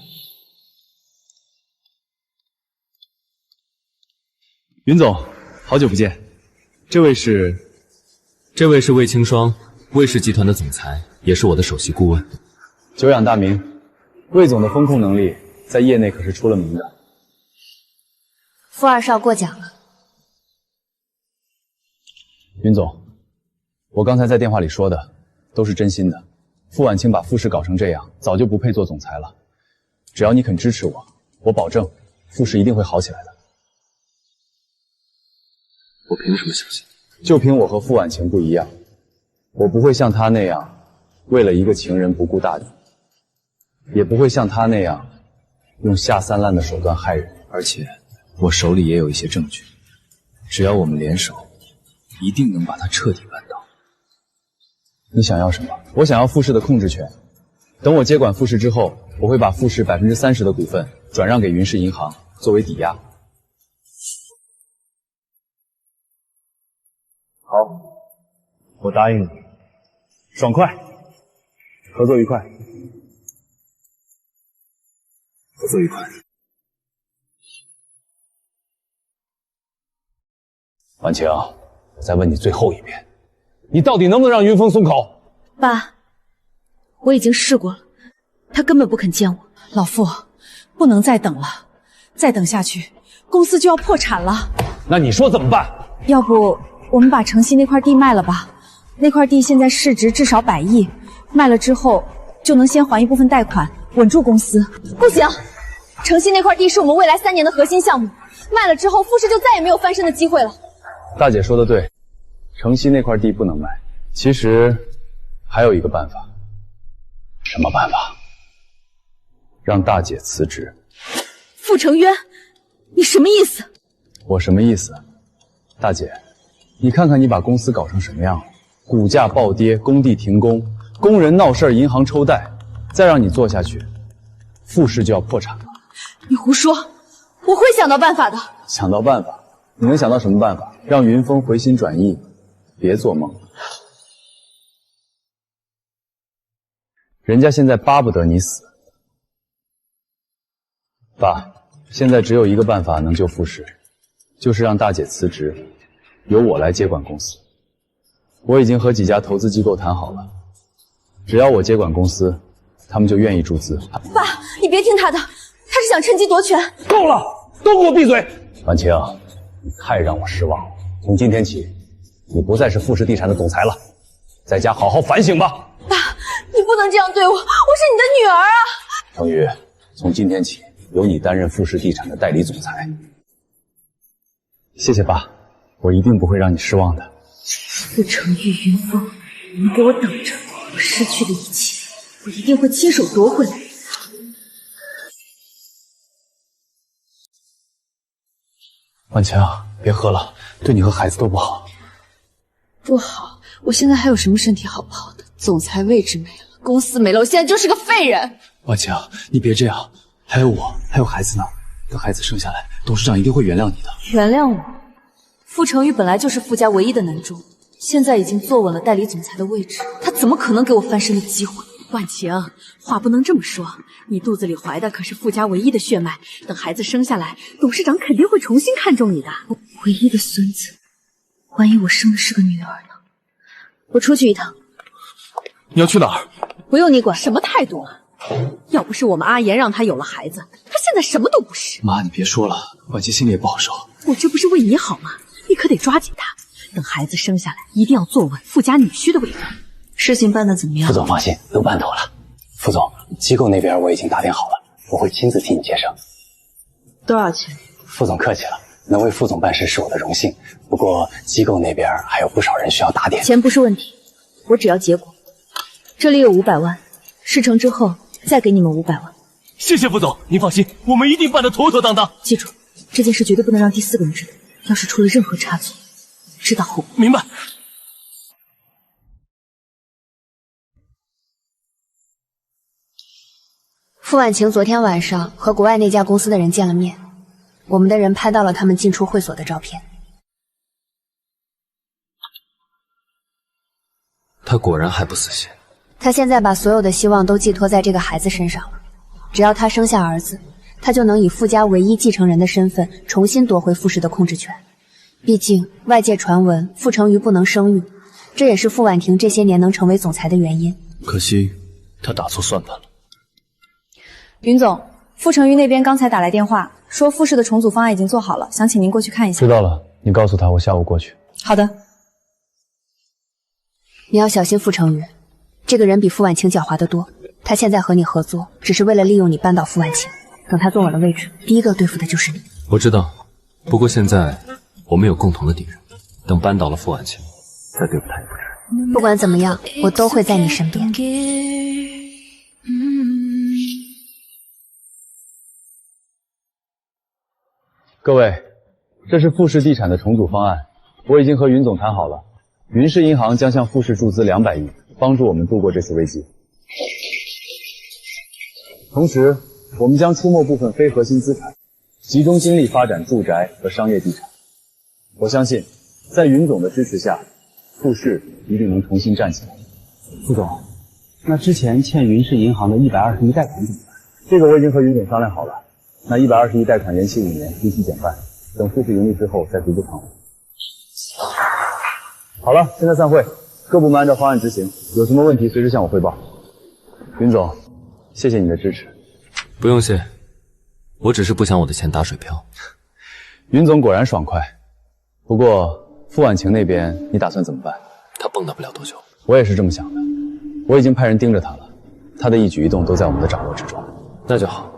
云总，好久不见。这位是魏清霜，魏氏集团的总裁，也是我的首席顾问。久仰大名，魏总的风控能力在业内可是出了名的。傅二少过奖了。云总，我刚才在电话里说的都是真心的。傅婉清把傅氏搞成这样，早就不配做总裁了。只要你肯支持我，我保证傅氏一定会好起来的。我凭什么相信？就凭我和傅婉晴不一样，我不会像她那样为了一个情人不顾大局，也不会像她那样用下三滥的手段害人。而且我手里也有一些证据，只要我们联手，一定能把她彻底扳倒。你想要什么？我想要傅氏的控制权。等我接管傅氏之后，我会把傅氏30%的股份转让给云氏银行作为抵押。好，我答应你。爽快，合作愉快，合作愉快。婉晴，我再问你最后一遍，你到底能不能让云峰松口？爸，我已经试过了，他根本不肯见我。老傅，不能再等了，再等下去，公司就要破产了。那你说怎么办？要不我们把城西那块地卖了吧？那块地现在市值至少100亿，卖了之后就能先还一部分贷款，稳住公司。不行，城西那块地是我们未来3年的核心项目，卖了之后富士就再也没有翻身的机会了。大姐说的对，城西那块地不能卖。其实还有一个办法。什么办法？让大姐辞职。傅成渊，你什么意思？我什么意思？大姐，你看看你把公司搞成什么样了，股价暴跌，工地停工，工人闹事，银行抽贷，再让你做下去，富氏就要破产了。你胡说，我会想到办法的。想到办法？你能想到什么办法？让云峰回心转意？别做梦。人家现在巴不得你死。爸，现在只有一个办法能救富氏，就是让大姐辞职，由我来接管公司。我已经和几家投资机构谈好了，只要我接管公司，他们就愿意注资。爸，你别听他的，他是想趁机夺权。够了，都给我闭嘴！婉晴，你太让我失望了。从今天起，你不再是富士地产的总裁了，在家好好反省吧。爸，你不能这样对我，我是你的女儿啊！成宇，从今天起，由你担任富士地产的代理总裁。谢谢爸，我一定不会让你失望的。傅成玉、云峰，你们给我等着！我失去的一切，我一定会亲手夺回来。婉晴，别喝了，对你和孩子都不好。不好，我现在还有什么身体好不好的？总裁位置没了，公司没了，我现在就是个废人。婉晴，你别这样，还有我，还有孩子呢。等孩子生下来，董事长一定会原谅你的。原谅我？傅成玉本来就是傅家唯一的男中，现在已经坐稳了代理总裁的位置，他怎么可能给我翻身的机会？婉晴，话不能这么说，你肚子里怀的可是傅家唯一的血脉，等孩子生下来，董事长肯定会重新看重你的。唯一的孙子，万一我生的是个女儿呢？我出去一趟。你要去哪儿？不用你管。什么态度啊？要不是我们阿言让他有了孩子，他现在什么都不是。妈，你别说了，婉晴心里也不好受。我这不是为你好吗？你可得抓紧他，等孩子生下来，一定要坐稳傅家女婿的位置。事情办得怎么样？副总放心，都办妥了。副总，机构那边我已经打点好了，我会亲自替你接生。多少钱？副总客气了，能为副总办事是我的荣幸。不过机构那边还有不少人需要打点。钱不是问题，我只要结果。这里有500万，事成之后再给你们500万。谢谢副总，您放心，我们一定办得妥妥当当。记住，这件事绝对不能让第4个人知道，要是出了任何差错，知道后果。明白。傅婉晴昨天晚上和国外那家公司的人见了面，我们的人拍到了他们进出会所的照片。他果然还不死心。他现在把所有的希望都寄托在这个孩子身上了，只要他生下儿子，他就能以傅家唯一继承人的身份重新夺回傅氏的控制权。毕竟外界传闻傅成瑜不能生育，这也是傅婉婷这些年能成为总裁的原因。可惜他打错算盘了。云总，傅成瑜那边刚才打来电话，说傅氏的重组方案已经做好了，想请您过去看一下。知道了，你告诉他我下午过去。好的。你要小心傅成瑜，这个人比傅婉晴狡猾得多。他现在和你合作，只是为了利用你扳倒傅婉晴。等他坐稳了位置，第一个对付的就是你。我知道，不过现在我们有共同的敌人，等扳倒了傅婉晴，再对付他也不迟。不管怎么样，我都会在你身边。各位，这是傅氏地产的重组方案，我已经和云总谈好了，云氏银行将向傅氏注资200亿，帮助我们度过这次危机。同时，我们将出没部分非核心资产，集中精力发展住宅和商业地产。我相信，在云总的支持下，傅氏一定能重新站起来。傅总，那之前欠云氏银行的120亿贷款怎么办？这个我已经和云总商量好了。那120亿贷款延期5年，利息减半，等复市盈利之后再逐步偿还。好了，现在散会，各部门按照方案执行，有什么问题随时向我汇报。云总，谢谢你的支持。不用谢，我只是不想我的钱打水漂。云总果然爽快，不过傅婉晴那边你打算怎么办？他蹦跶不了多久。我也是这么想的，我已经派人盯着他了，他的一举一动都在我们的掌握之中。那就好。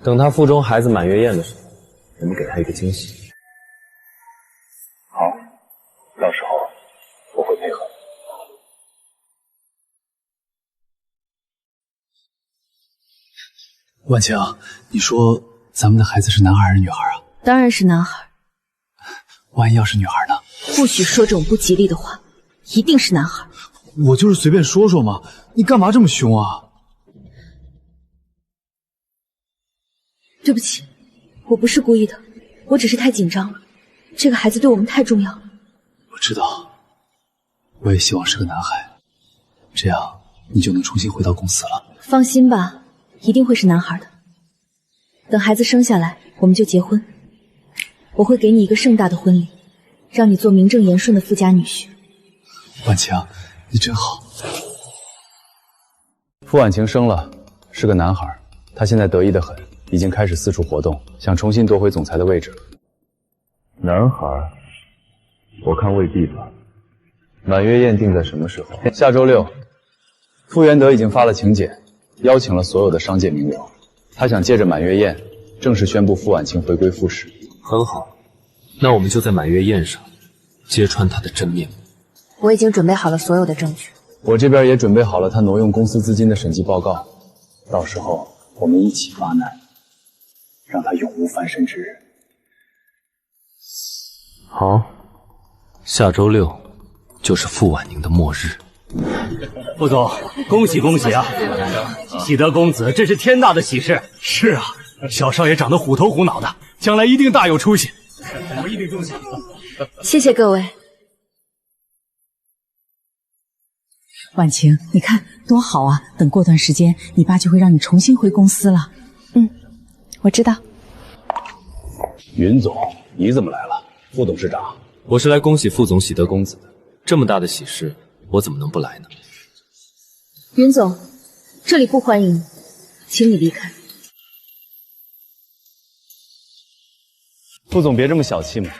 等他腹中孩子满月宴的时候，我们给他一个惊喜。好，到时候我会配合。婉晴，你说咱们的孩子是男孩还是女孩啊？当然是男孩。万一要是女孩呢？不许说这种不吉利的话，一定是男孩。我就是随便说说嘛，你干嘛这么凶啊？对不起，我不是故意的，我只是太紧张了。这个孩子对我们太重要了。我知道，我也希望是个男孩，这样你就能重新回到公司了。放心吧，一定会是男孩的。等孩子生下来，我们就结婚。我会给你一个盛大的婚礼，让你做名正言顺的富家女婿。婉晴，你真好。傅婉晴生了，是个男孩，他现在得意得很。已经开始四处活动，想重新夺回总裁的位置。男孩，我看未必吧。满月宴定在什么时候？下周6。傅元德已经发了请柬，邀请了所有的商界名流。他想借着满月宴，正式宣布傅婉晴回归傅氏。很好，那我们就在满月宴上揭穿他的真面目。我已经准备好了所有的证据。我这边也准备好了他挪用公司资金的审计报告，到时候我们一起发难，让他永无翻身之日。好，下周6就是傅婉宁的末日。副总，恭喜恭喜啊！喜德公子，这是天大的喜事。是啊，小少爷长得虎头虎脑的，将来一定大有出息。我一定重视。谢谢各位。婉晴，你看多好啊！等过段时间，你爸就会让你重新回公司了。我知道。云总，你怎么来了？副董事长，我是来恭喜副总喜德公子的，这么大的喜事，我怎么能不来呢？云总，这里不欢迎你，请你离开。副总别这么小气嘛，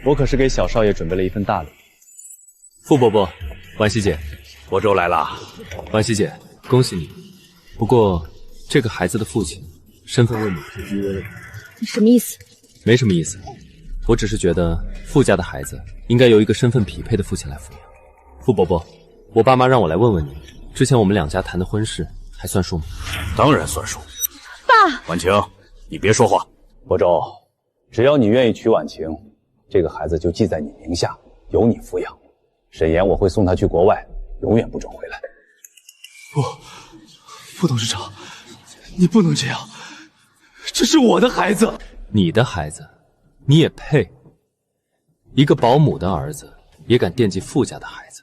我可是给小少爷准备了一份大礼。傅伯伯，婉希姐，伯周来了。婉希姐，恭喜你。不过这个孩子的父亲身份未免太低微了。你什么意思？没什么意思，我只是觉得傅家的孩子应该由一个身份匹配的父亲来抚养。傅伯伯，我爸妈让我来问问你，之前我们两家谈的婚事还算数吗？当然算数。爸，婉晴，你别说话。伯周，只要你愿意娶婉晴，这个孩子就记在你名下，由你抚养。沈岩我会送他去国外，永远不准回来。副董事长，你不能这样，这是我的孩子。你的孩子，你也配？一个保姆的儿子也敢惦记傅家的孩子，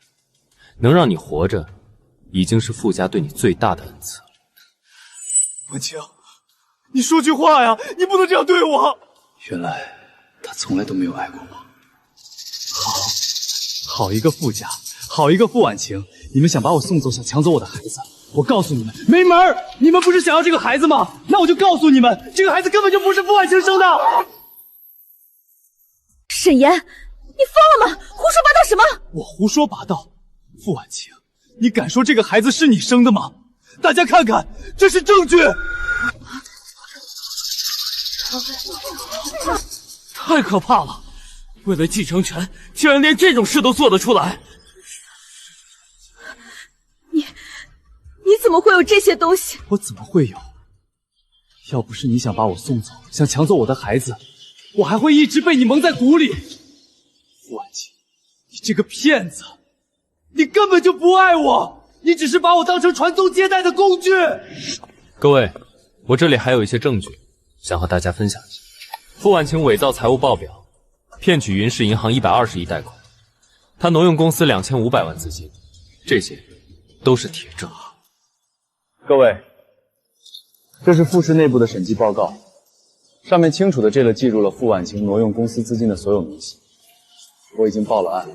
能让你活着，已经是傅家对你最大的恩赐了。婉晴，你说句话呀！你不能这样对我。原来他从来都没有爱过我。好一个傅家，好一个傅婉晴！你们想把我送走，想抢走我的孩子，我告诉你们，没门儿！你们不是想要这个孩子吗？那我就告诉你们，这个孩子根本就不是傅婉晴生的。沈岩，你疯了吗？胡说八道什么？我胡说八道？傅婉晴，你敢说这个孩子是你生的吗？大家看看，这是证据！太可怕了！为了继承权，竟然连这种事都做得出来！你怎么会有这些东西？我怎么会有？要不是你想把我送走，想抢走我的孩子，我还会一直被你蒙在鼓里。傅婉晴，你这个骗子，你根本就不爱我，你只是把我当成传宗接代的工具。各位，我这里还有一些证据，想和大家分享一下。傅婉晴伪造财务报表，骗取云氏银行120亿贷款，他挪用公司2500万资金，这些都是铁证。各位，这是傅氏内部的审计报告，上面清楚地记录了傅婉晴挪用公司资金的所有明细。我已经报了案。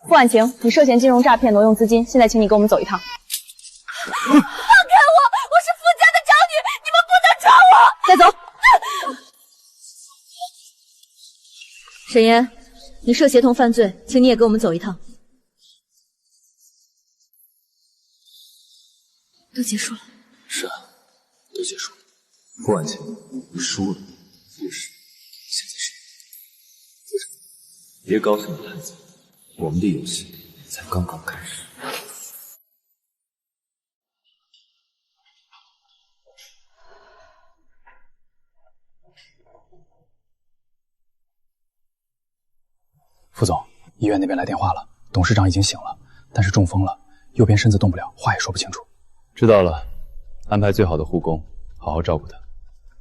傅婉晴，你涉嫌金融诈骗、挪用资金，现在请你跟我们走一趟。放开我！我是傅家的长女，你们不能抓我！带走。沈岩，你涉协同犯罪，请你也跟我们走一趟。都结束了。是啊，都结束了。傅婉晴，你输了。傅氏现在是傅氏，别高兴了，孩子，我们的游戏才刚刚开始。副总，医院那边来电话了，董事长已经醒了，但是中风了，右边身子动不了，话也说不清楚。知道了，安排最好的护工，好好照顾他。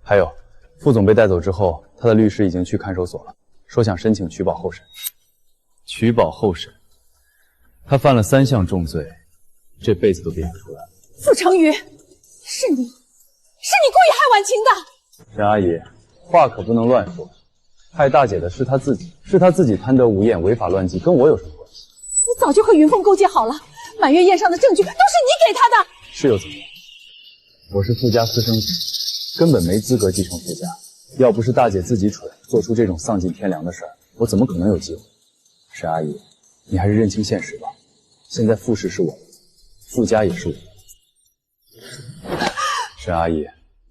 还有，副总被带走之后，他的律师已经去看守所了，说想申请取保候审。取保候审，他犯了3项重罪，这辈子都别想出来了。傅成宇，是你故意害婉晴的。沈阿姨，话可不能乱说。害大姐的是她自己，是她自己贪得无厌、违法乱纪，跟我有什么关系？我早就和云凤勾结好了，满月宴上的证据都是你给他的。是又怎么样？我是傅家私生子，根本没资格继承傅家。要不是大姐自己蠢，做出这种丧尽天良的事儿，我怎么可能有机会？沈阿姨，你还是认清现实吧。现在傅氏是我的，傅家也是我的。沈阿姨，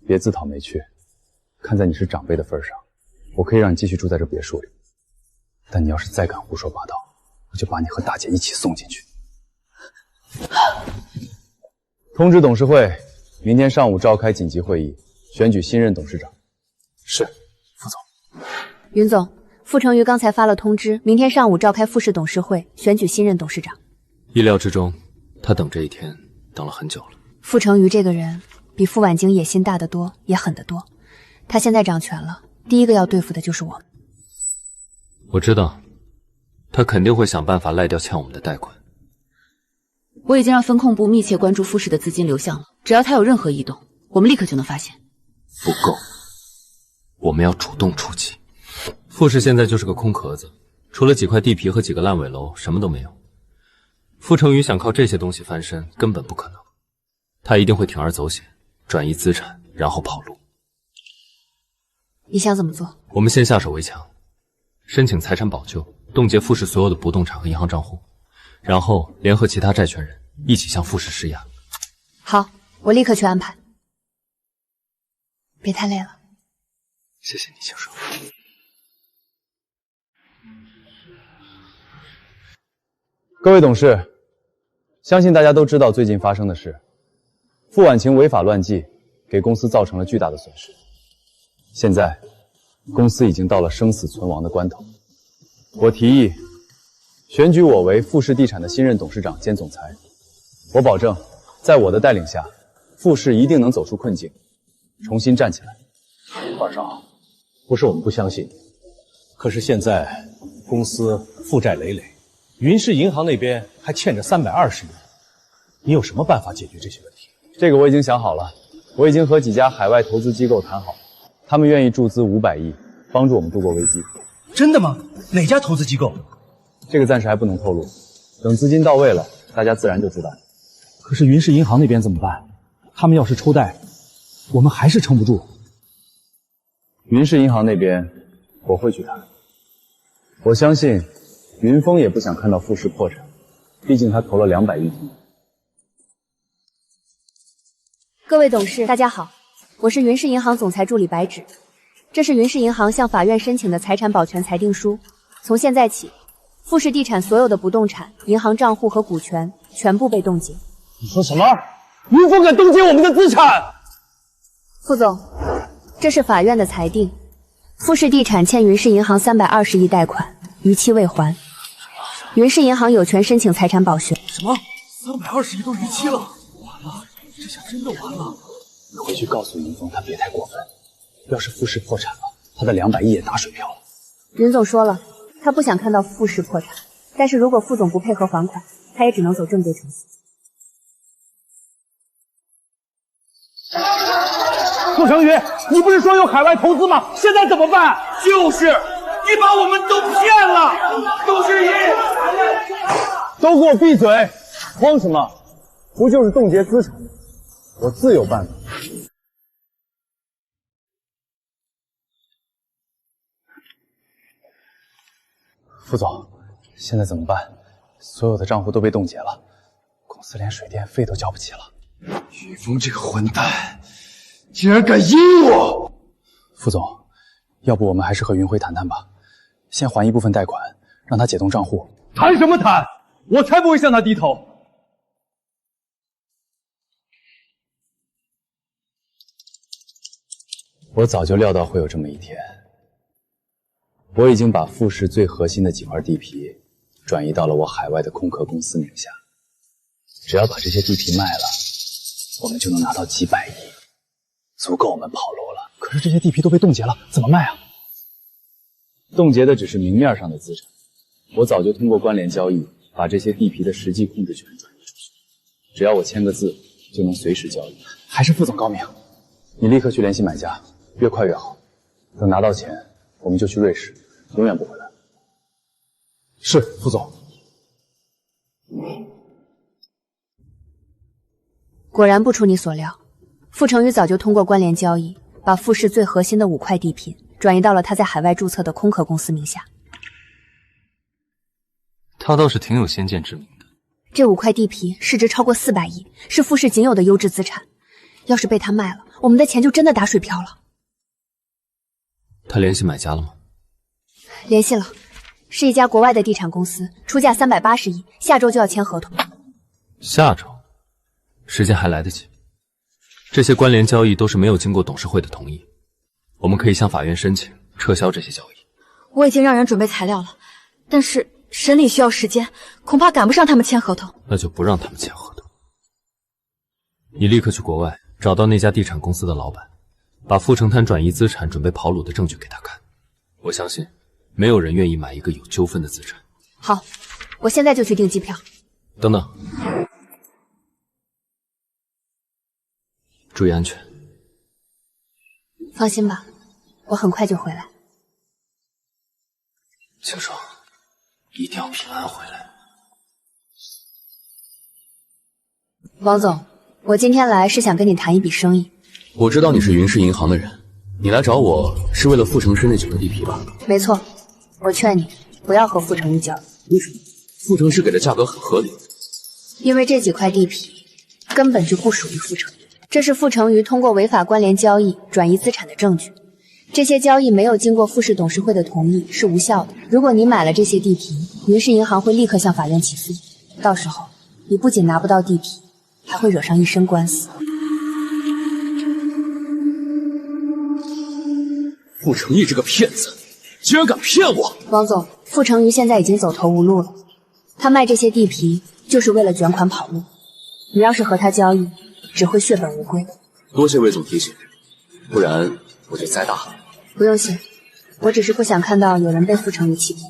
别自讨没趣，看在你是长辈的份上，我可以让你继续住在这别墅里。但你要是再敢胡说八道，我就把你和大姐一起送进去。通知董事会，明天上午召开紧急会议，选举新任董事长。是，副总。云总，傅成瑜刚才发了通知，明天上午召开傅氏董事会，选举新任董事长。意料之中，他等这一天等了很久了。傅成瑜这个人比傅婉晶野心大得多，也狠得多。他现在掌权了，第一个要对付的就是我们。我知道，他肯定会想办法赖掉欠我们的贷款。我已经让风控部密切关注傅氏的资金流向了，只要他有任何异动，我们立刻就能发现。不够，我们要主动出击。傅氏现在就是个空壳子，除了几块地皮和几个烂尾楼，什么都没有。傅成宇想靠这些东西翻身，根本不可能。他一定会铤而走险，转移资产，然后跑路。你想怎么做？我们先下手为强，申请财产保救，冻结傅氏所有的不动产和银行账户，然后联合其他债权人一起向傅氏施压。好，我立刻去安排。别太累了。谢谢你，青叔。各位董事，相信大家都知道最近发生的事。傅婉晴违法乱纪，给公司造成了巨大的损失。现在，公司已经到了生死存亡的关头。我提议选举我为傅氏地产的新任董事长兼总裁。我保证，在我的带领下，傅氏一定能走出困境，重新站起来。华少，不是我们不相信你，可是现在公司负债累累，云氏银行那边还欠着320亿，你有什么办法解决这些问题？这个我已经想好了，我已经和几家海外投资机构谈好，他们愿意注资500亿，帮助我们度过危机。真的吗？哪家投资机构？这个暂时还不能透露，等资金到位了，大家自然就知道。可是云氏银行那边怎么办？他们要是抽贷，我们还是撑不住。云氏银行那边我会去谈，我相信云峰也不想看到傅氏破产，毕竟他投了200亿进来。各位董事，大家好，我是云氏银行总裁助理白芷。这是云氏银行向法院申请的财产保全裁定书。从现在起，傅氏地产所有的不动产、银行账户和股权全部被冻结。你说什么？云峰敢冻结我们的资产？傅总，这是法院的裁定。傅氏地产欠云氏银行320亿贷款，逾期未还。云氏银行有权申请财产保全。什么？320亿都逾期了？完了，这下真的完了。你回去告诉云峰，他别太过分。要是傅氏破产了，他的200亿也打水漂了。云总说了，他不想看到傅氏破产，但是如果傅总不配合还款，他也只能走正规程序。傅成宇，你不是说有海外投资吗？现在怎么办？就是你把我们都骗了，都是你！都给我闭嘴！慌什么？不就是冻结资产？我自有办法。傅总，现在怎么办？所有的账户都被冻结了，公司连水电费都交不起了。云峰这个混蛋，竟然敢阴我！傅总，要不我们还是和云辉谈谈吧，先还一部分贷款，让他解冻账户。谈什么谈？我才不会向他低头！我早就料到会有这么一天。我已经把傅氏最核心的几块地皮转移到了我海外的空壳公司名下，只要把这些地皮卖了，我们就能拿到几百亿，足够我们跑路了。可是这些地皮都被冻结了，怎么卖啊？冻结的只是明面上的资产，我早就通过关联交易把这些地皮的实际控制权转移出去，只要我签个字，就能随时交易。还是傅总高明，你立刻去联系买家，越快越好。等拿到钱，我们就去瑞士，永远不回来。是，傅总。果然不出你所料，傅成宇早就通过关联交易，把傅氏最核心的5块地皮转移到了他在海外注册的空壳公司名下。他倒是挺有先见之明的。这5块地皮市值超过400亿，是傅氏仅有的优质资产。要是被他卖了，我们的钱就真的打水漂了。他联系买家了吗？联系了，是一家国外的地产公司，出价380亿，下周就要签合同。下周，时间还来得及。这些关联交易都是没有经过董事会的同意，我们可以向法院申请撤销这些交易。我已经让人准备材料了，但是审理需要时间，恐怕赶不上他们签合同。那就不让他们签合同。你立刻去国外找到那家地产公司的老板，把富城滩转移资产准备跑路的证据给他看。我相信，没有人愿意买一个有纠纷的资产。好，我现在就去订机票。等等，注意安全。放心吧，我很快就回来。青霜，一定要平安回来。王总，我今天来是想跟你谈一笔生意。我知道你是云氏银行的人，你来找我是为了富城市那9个地皮吧？没错，我劝你不要和富城一交易。为什么？富城市给的价格很合理。因为这几块地皮根本就不属于富城，这是富城鱼通过违法关联交易转移资产的证据。这些交易没有经过富士董事会的同意是无效的。如果你买了这些地皮，云氏银行会立刻向法院起诉，到时候你不仅拿不到地皮，还会惹上一身官司。傅成义这个骗子，竟然敢骗我！王总，傅成瑜现在已经走投无路了，他卖这些地皮就是为了卷款跑路。你要是和他交易，只会血本无归。多谢魏总提醒，不然我就栽大了。不用谢，我只是不想看到有人被傅成瑜欺骗。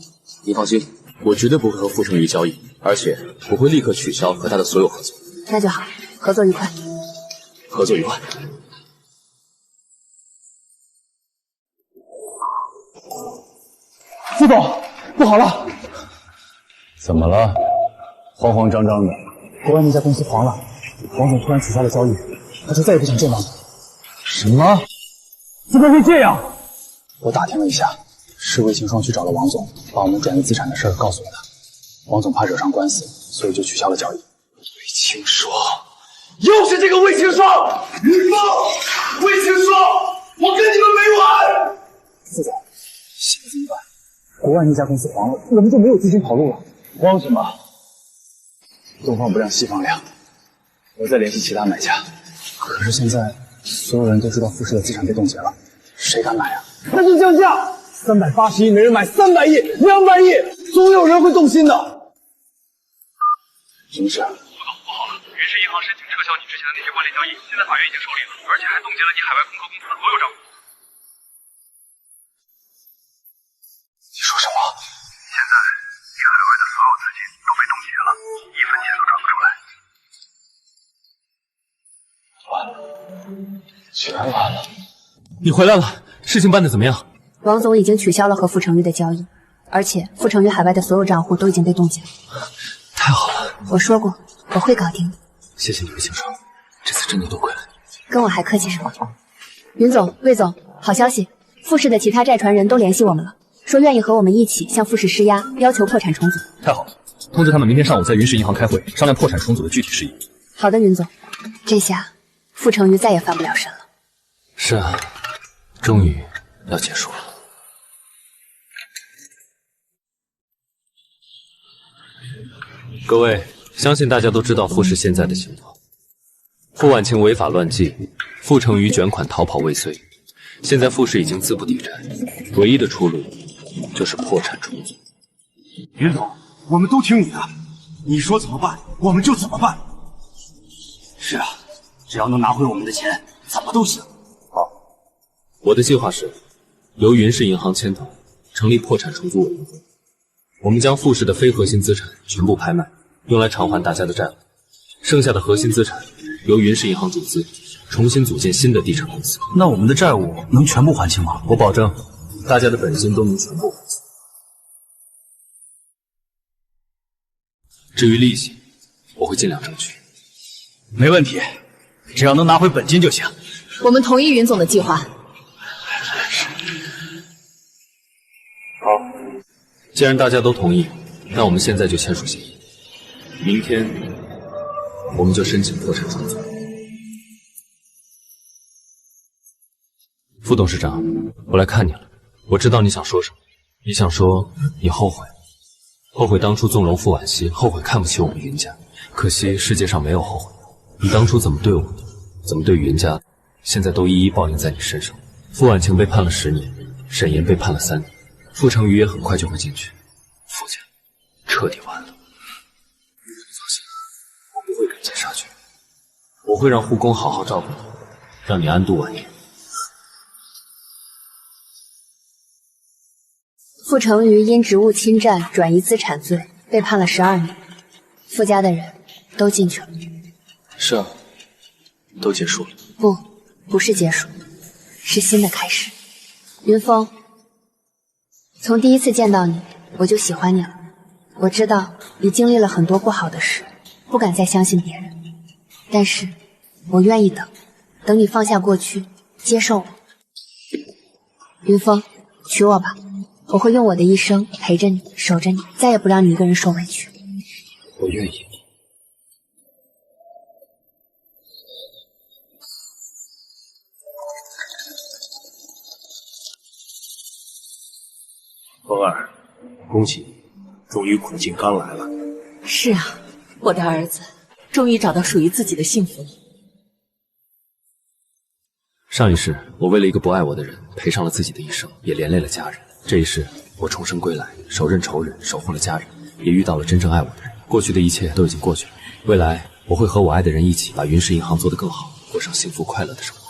你放心，我绝对不会和傅成瑜交易，而且我会立刻取消和他的所有合作。那就好，合作愉快。合作愉快。副总，不好了！怎么了？慌慌张张的。国外那家公司黄了，王总突然取消了交易，他说再也不想见王总。什么？怎么会这样？我打听了一下，是魏晴霜去找了王总，把我们转移资产的事告诉了他。王总怕惹上官司，所以就取消了交易。魏晴霜，又是这个魏晴霜！云峰，魏晴霜，我跟你们没完！副总，现在怎么办？国外那家公司黄了，我们就没有资金跑路了。慌什么？东方不亮西方亮，我再联系其他买家。可是现在所有人都知道富士的资产被冻结了，谁敢买啊？那就降价，380亿没人买，300亿、200亿，总有人会动心的。什么事？副总，不好了！云氏银行申请撤销你之前的那些关联交易，现在法院已经受理了，而且还冻结了你海外空壳公司的所有账户。你说什么？现在你海外的所有资金都被冻结了，一分钱都转不出来。完了，全完了！你回来了，事情办得怎么样？王总已经取消了和傅成瑜的交易，而且傅成瑜海外的所有账户都已经被冻结了。太好了！我说过我会搞定的。谢谢你，魏晴霜，这次真的多亏了你。跟我还客气什么？云总、魏总，好消息，富士的其他债权人都联系我们了，说愿意和我们一起向富士施压，要求破产重组。太好了，通知他们明天上午在云氏银行开会，商量破产重组的具体事宜。好的，云总，这下傅成瑜再也翻不了身了。是啊，终于要结束了。各位，相信大家都知道富士现在的情况：傅婉晴违法乱纪，傅成瑜卷款逃跑未遂。现在富士已经资不抵债，唯一的出路就是破产重组。云总，我们都听你的，你说怎么办，我们就怎么办。是啊，只要能拿回我们的钱，怎么都行。好，我的计划是由云氏银行牵头，成立破产重组委员会。我们将富士的非核心资产全部拍卖，用来偿还大家的债务。剩下的核心资产由云氏银行注资，重新组建新的地产公司。那我们的债务能全部还清吗？我保证，大家的本金都能全部还清。至于利息，我会尽量争取。没问题，只要能拿回本金就行。我们同意云总的计划。好，既然大家都同意，那我们现在就签署协议。明天我们就申请破产重组。副董事长，我来看你了。我知道你想说什么，你想说你后悔，后悔当初纵容傅婉熙，后悔看不起我们云家。可惜世界上没有后悔，你当初怎么对我的，怎么对云家的，现在都一一报应在你身上。傅婉晴被判了10年，沈岩被判了3年，傅成宇也很快就会进去，傅家彻底完了。你放心，我不会跟进杀绝，我会让护工好好照顾你，让你安度晚年。傅成宇因职务侵占、转移资产罪被判了12年，傅家的人都进去了。是啊，都结束了。不是结束，是新的开始。云峰，从第一次见到你，我就喜欢你了。我知道你经历了很多不好的事，不敢再相信别人，但是我愿意等你放下过去，接受我。云峰，娶我吧，我会用我的一生陪着你，守着你，再也不让你一个人受委屈。我愿意。风儿，恭喜你，终于苦尽甘来了。是啊，我的儿子终于找到属于自己的幸福了。上一世，我为了一个不爱我的人，赔上了自己的一生，也连累了家人。这一世，我重生归来，手刃仇人，守护了家人，也遇到了真正爱我的人。过去的一切都已经过去了，未来我会和我爱的人一起把云氏银行做得更好，过上幸福快乐的生活。